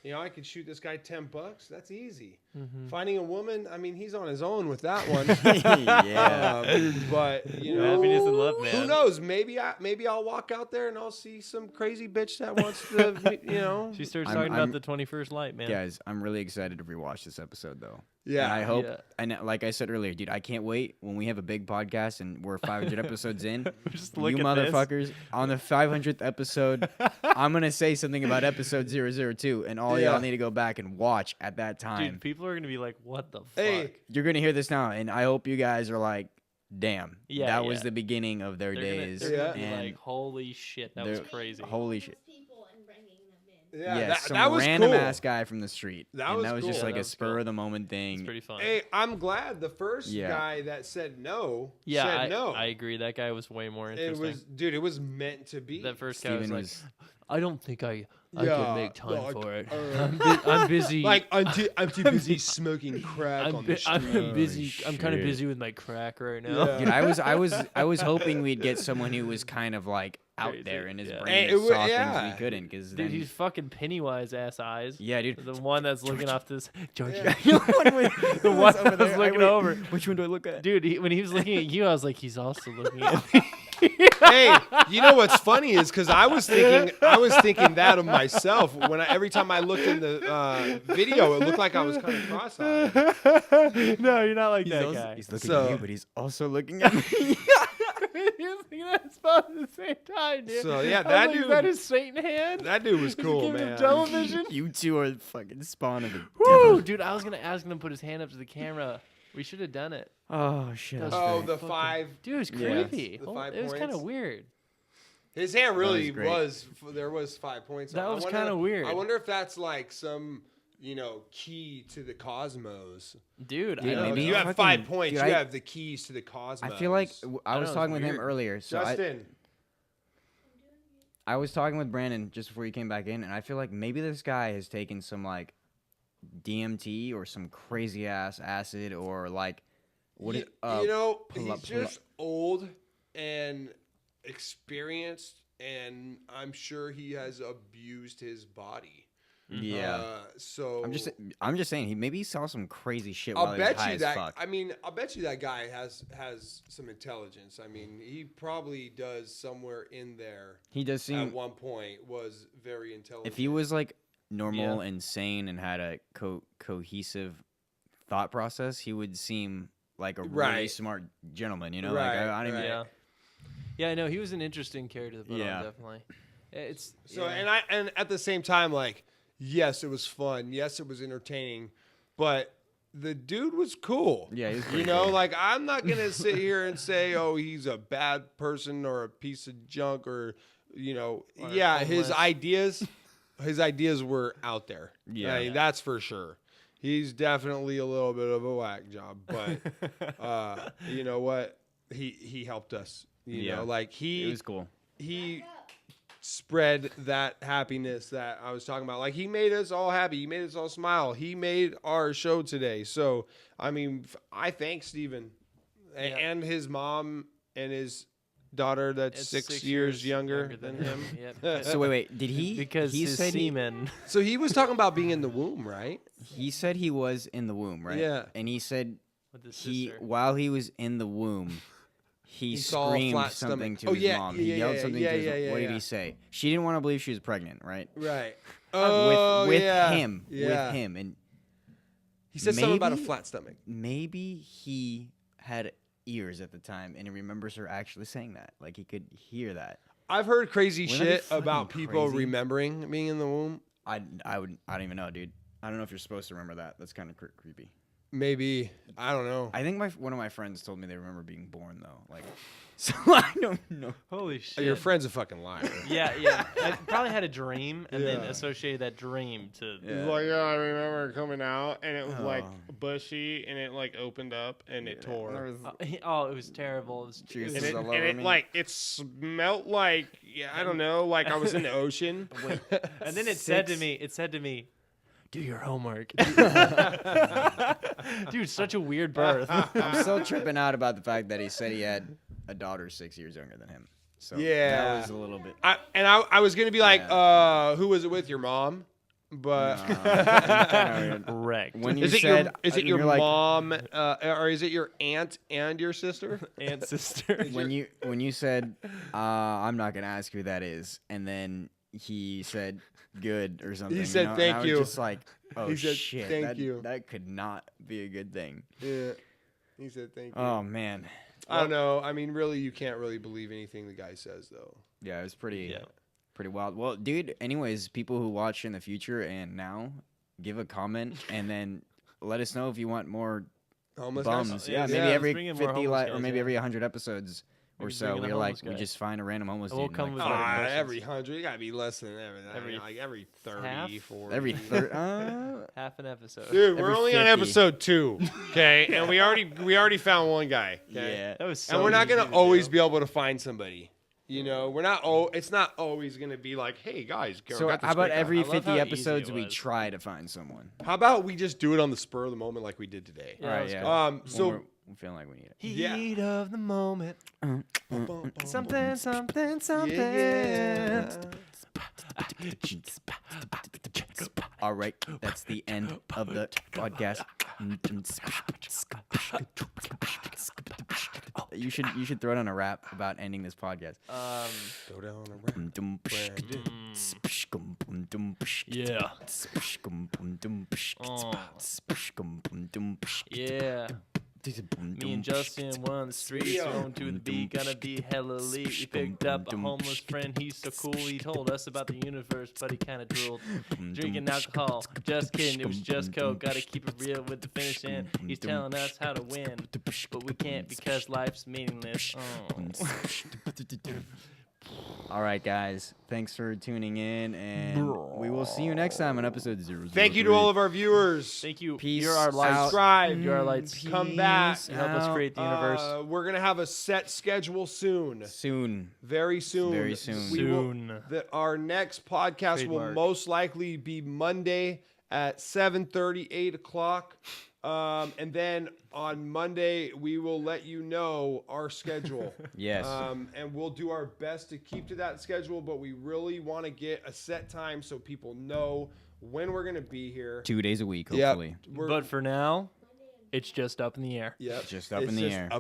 You know, I could shoot this guy $10. That's easy. Mm-hmm. Finding a woman, I mean, he's on his own with that one. Yeah. But you know, Happiness and love, man. who knows? Maybe I'll walk out there and I'll see some crazy bitch that wants to, you know. She starts I'm- talking I'm- about the 21st light, man. Guys, I'm really excited to rewatch this episode though. Yeah. And I hope, Yeah. and like I said earlier, dude, I can't wait when we have a big podcast and we're 500 episodes in. Just look You at this. motherfuckers, on the 500th episode, I'm going to say something about episode 002, and all Yeah. y'all need to go back and watch at that time. Dude, people are gonna be like, "What the fuck?" Hey, You're going to hear this now, and I hope you guys are like, damn, Yeah, that was yeah. the beginning of their They're days. gonna, they're gonna be and like, "Holy shit, that was they're- crazy." holy shit. People and bringing them in. yeah, Yeah, some that was random cool. ass guy from the street. That and was that was cool. just Yeah, like that a was spur cool. of the moment It's thing. pretty fun. Hey, I'm glad the first Yeah. guy that said no yeah, said no. I agree. That guy was way more it interesting. was, dude, it was meant to be. That first guy was Steven like, was "I don't think I Yeah, can make time like, for it. uh, I'm busy. like I'm too busy smoking crack on the street. I'm busy. Oh, I'm kind of shit. busy with my crack right now." Yeah. Dude, I was hoping we'd get someone who was kind of like out Crazy. there, and his Yeah. brain And saw yeah. things we couldn't. Because Dude, he's fucking Pennywise ass eyes. yeah, dude. The one that's looking off this. George. Yeah. The one that was looking over. Which one do I look at? Dude, when he was looking at you, I was like, he's also looking at me. Hey, you know what's funny is because I was thinking that of myself when every time I looked in the video, it looked like I was kind of cross-eyed. No, you're not like that guy. He's looking So- at you, but he's also looking at me. He was looking at his phone at the same time, dude. So, yeah, I was that like, is dude- that his Satan hand? That dude was Is he cool, giving him man. television? You two are the fucking spawn of the Woo, devil. dude, I was gonna ask him to put his hand up to the camera. We should have done it. Oh shit. That's Oh, very the fucking- 5. Dude, it's Yeah. creepy. The 5 It was kind of points. weird. His hand really great. was. There was 5 points. That I was wonder- kinda weird. I wonder if that's like some, key to the cosmos. Dude, Dude, I don't If maybe you know. have fucking- 5 points, dude, you I- have the keys to the cosmos. I feel like I I was know, talking it's with him weird. earlier. So Justin. I was talking with Brandon just before you came back in, and I feel like maybe this guy has taken some like DMT or some crazy ass acid or like what? You- pull he's up. just old and experienced, and I'm sure he has abused his body. Yeah. So I'm just saying maybe he saw some crazy shit I'll while he was bet high you as that. fuck. I'll bet you that guy has some intelligence. I mean, he probably does somewhere in there. He does At seem one point, was very intelligent. if he was like normal and sane and had a cohesive thought process, he would seem like a really Right. smart gentleman. You know, Right, like I don't even. right. Yeah. Yeah, I know. He was an interesting character to put Yeah. on, definitely. It's So yeah. and at the same time, like, yes, it was fun. Yes, it was entertaining, but the dude was cool. Yeah, he was You pretty know, cool. like I'm not gonna sit here and say, oh, he's a bad person or a piece of junk or Or yeah, his homeless. ideas were out there. Yeah. I mean, that's for sure. He's definitely a little bit of a whack job, but you know what? He helped us. You Yeah. know, like It was cool. he spread that happiness that I was talking about. Like he made us all happy. He made us all smile. He made our show today. So I mean, I thank Steven and his mom and his daughter that's It's 6 years younger than him. Yep. So wait, did he? Because he his said semen. So he was talking about being in the womb, right? he said he was in the womb, right? Yeah. And he said With his he sister. while he was in the womb, he saw a screamed flat something stomach. to Oh, his yeah, mom. yeah, He yelled yeah, something yeah, to his yeah, mom. yeah, What did yeah. he say? She didn't want to believe she was pregnant, right? Right. With yeah. him, Yeah. with him, and He said something about a Maybe- flat stomach. maybe he had ears at the time, and he remembers her actually saying that. Like he could hear that. I've heard crazy Wouldn't that be shit about fucking people crazy? remembering being in the womb. I don't even know, dude. I don't know if you're supposed to remember that. That's kind of creepy. Maybe. I don't know. I think one of my friends told me they remember being born though. Like, so I don't know. Holy shit. Your friend's a fucking liar. Yeah. I probably had a dream and then Yeah. associated that dream to. Yeah. Like, yeah, I remember coming out and it was like Oh. bushy and it like opened up and it tore. There was- Oh, it was terrible. It was, Juices And it it, all was, over and it me. like it smelled like I don't know, like I was in the ocean. and then it said to Six- me, do your homework. Dude, such a weird birth. I'm still tripping out about the fact that he said he had a daughter 6 years younger than him. So Yeah. that was a little bit. I was gonna be like, who was it with? Your mom? But Wrecked. When you is it said, your you're like, mom or is it your aunt and your sister? Aunt, sister. when you said, I'm not gonna ask who that is, and then he said good or something. said, you know? "Thank and I was you." just like, oh He said, shit, "Thank that, you." that could not be a good thing. Yeah. He said thank you. Oh man, I don't know. I mean, really, you can't really believe anything the guy says, though. yeah, it was pretty Yeah. pretty wild. Well, dude, anyways, people who watch in the future and now, give a comment and then let us know if you want more Homeless bums. guys? Yeah, Yeah, maybe let's every bring in more 50 homeless or guys, maybe yeah. every 100 episodes or Maybe so. bring in a We're like, homeless we guy. just find a random homeless And we'll dude. come and with like, better Ah, questions. every 100. You gotta be less than that. Every- Like every 30, half? 40. every third. Half an episode. Dude, we're every only on 50. episode 2, okay? And we already found one guy. Okay? Yeah. That was so And we're not easy gonna to always do. be able to find somebody. You know, we're not. It's not always gonna be like, hey guys, So got this how about great guy. every I love 50 how easy episodes it we was. try to find someone? How about we just do it on the spur of the moment like we did today? Yeah, Alright, let's yeah. go. So I'm feeling like we need it. Heat of the moment. Something, something, something. Yeah. All right, that's the end of the podcast. You should throw down a rap about ending this podcast. Throw down a rap. Yeah. Yeah. Me and Justin were on the streets, going to the beat, gonna be hella elite. We picked up a homeless friend, he's so cool. He told us about the universe, but he kinda drooled. Drinking alcohol, just kidding, it was just coke. Gotta keep it real with the finish in. He's telling us how to win, but we can't because life's meaningless. All right, guys. Thanks for tuning in, and we will see you next time on episode 003. Thank you to all of our viewers. Thank you. Peace You're our lights. out. Subscribe. You're our lights. Come back. Peace You help us out. create the universe. We're going to have a set schedule soon. Soon. Very soon. Very soon. We will- Soon. our next podcast will Trademark. most likely be Monday at 7:30, 8 o'clock. And then on Monday, we will let you know our schedule. Yes. And we'll do our best to keep to that schedule, but we really want to get a set time so people know when we're going to be here. 2 days a week, Yep. hopefully. But for now, it's just up in the air. Yep. Just up It's in the just air. up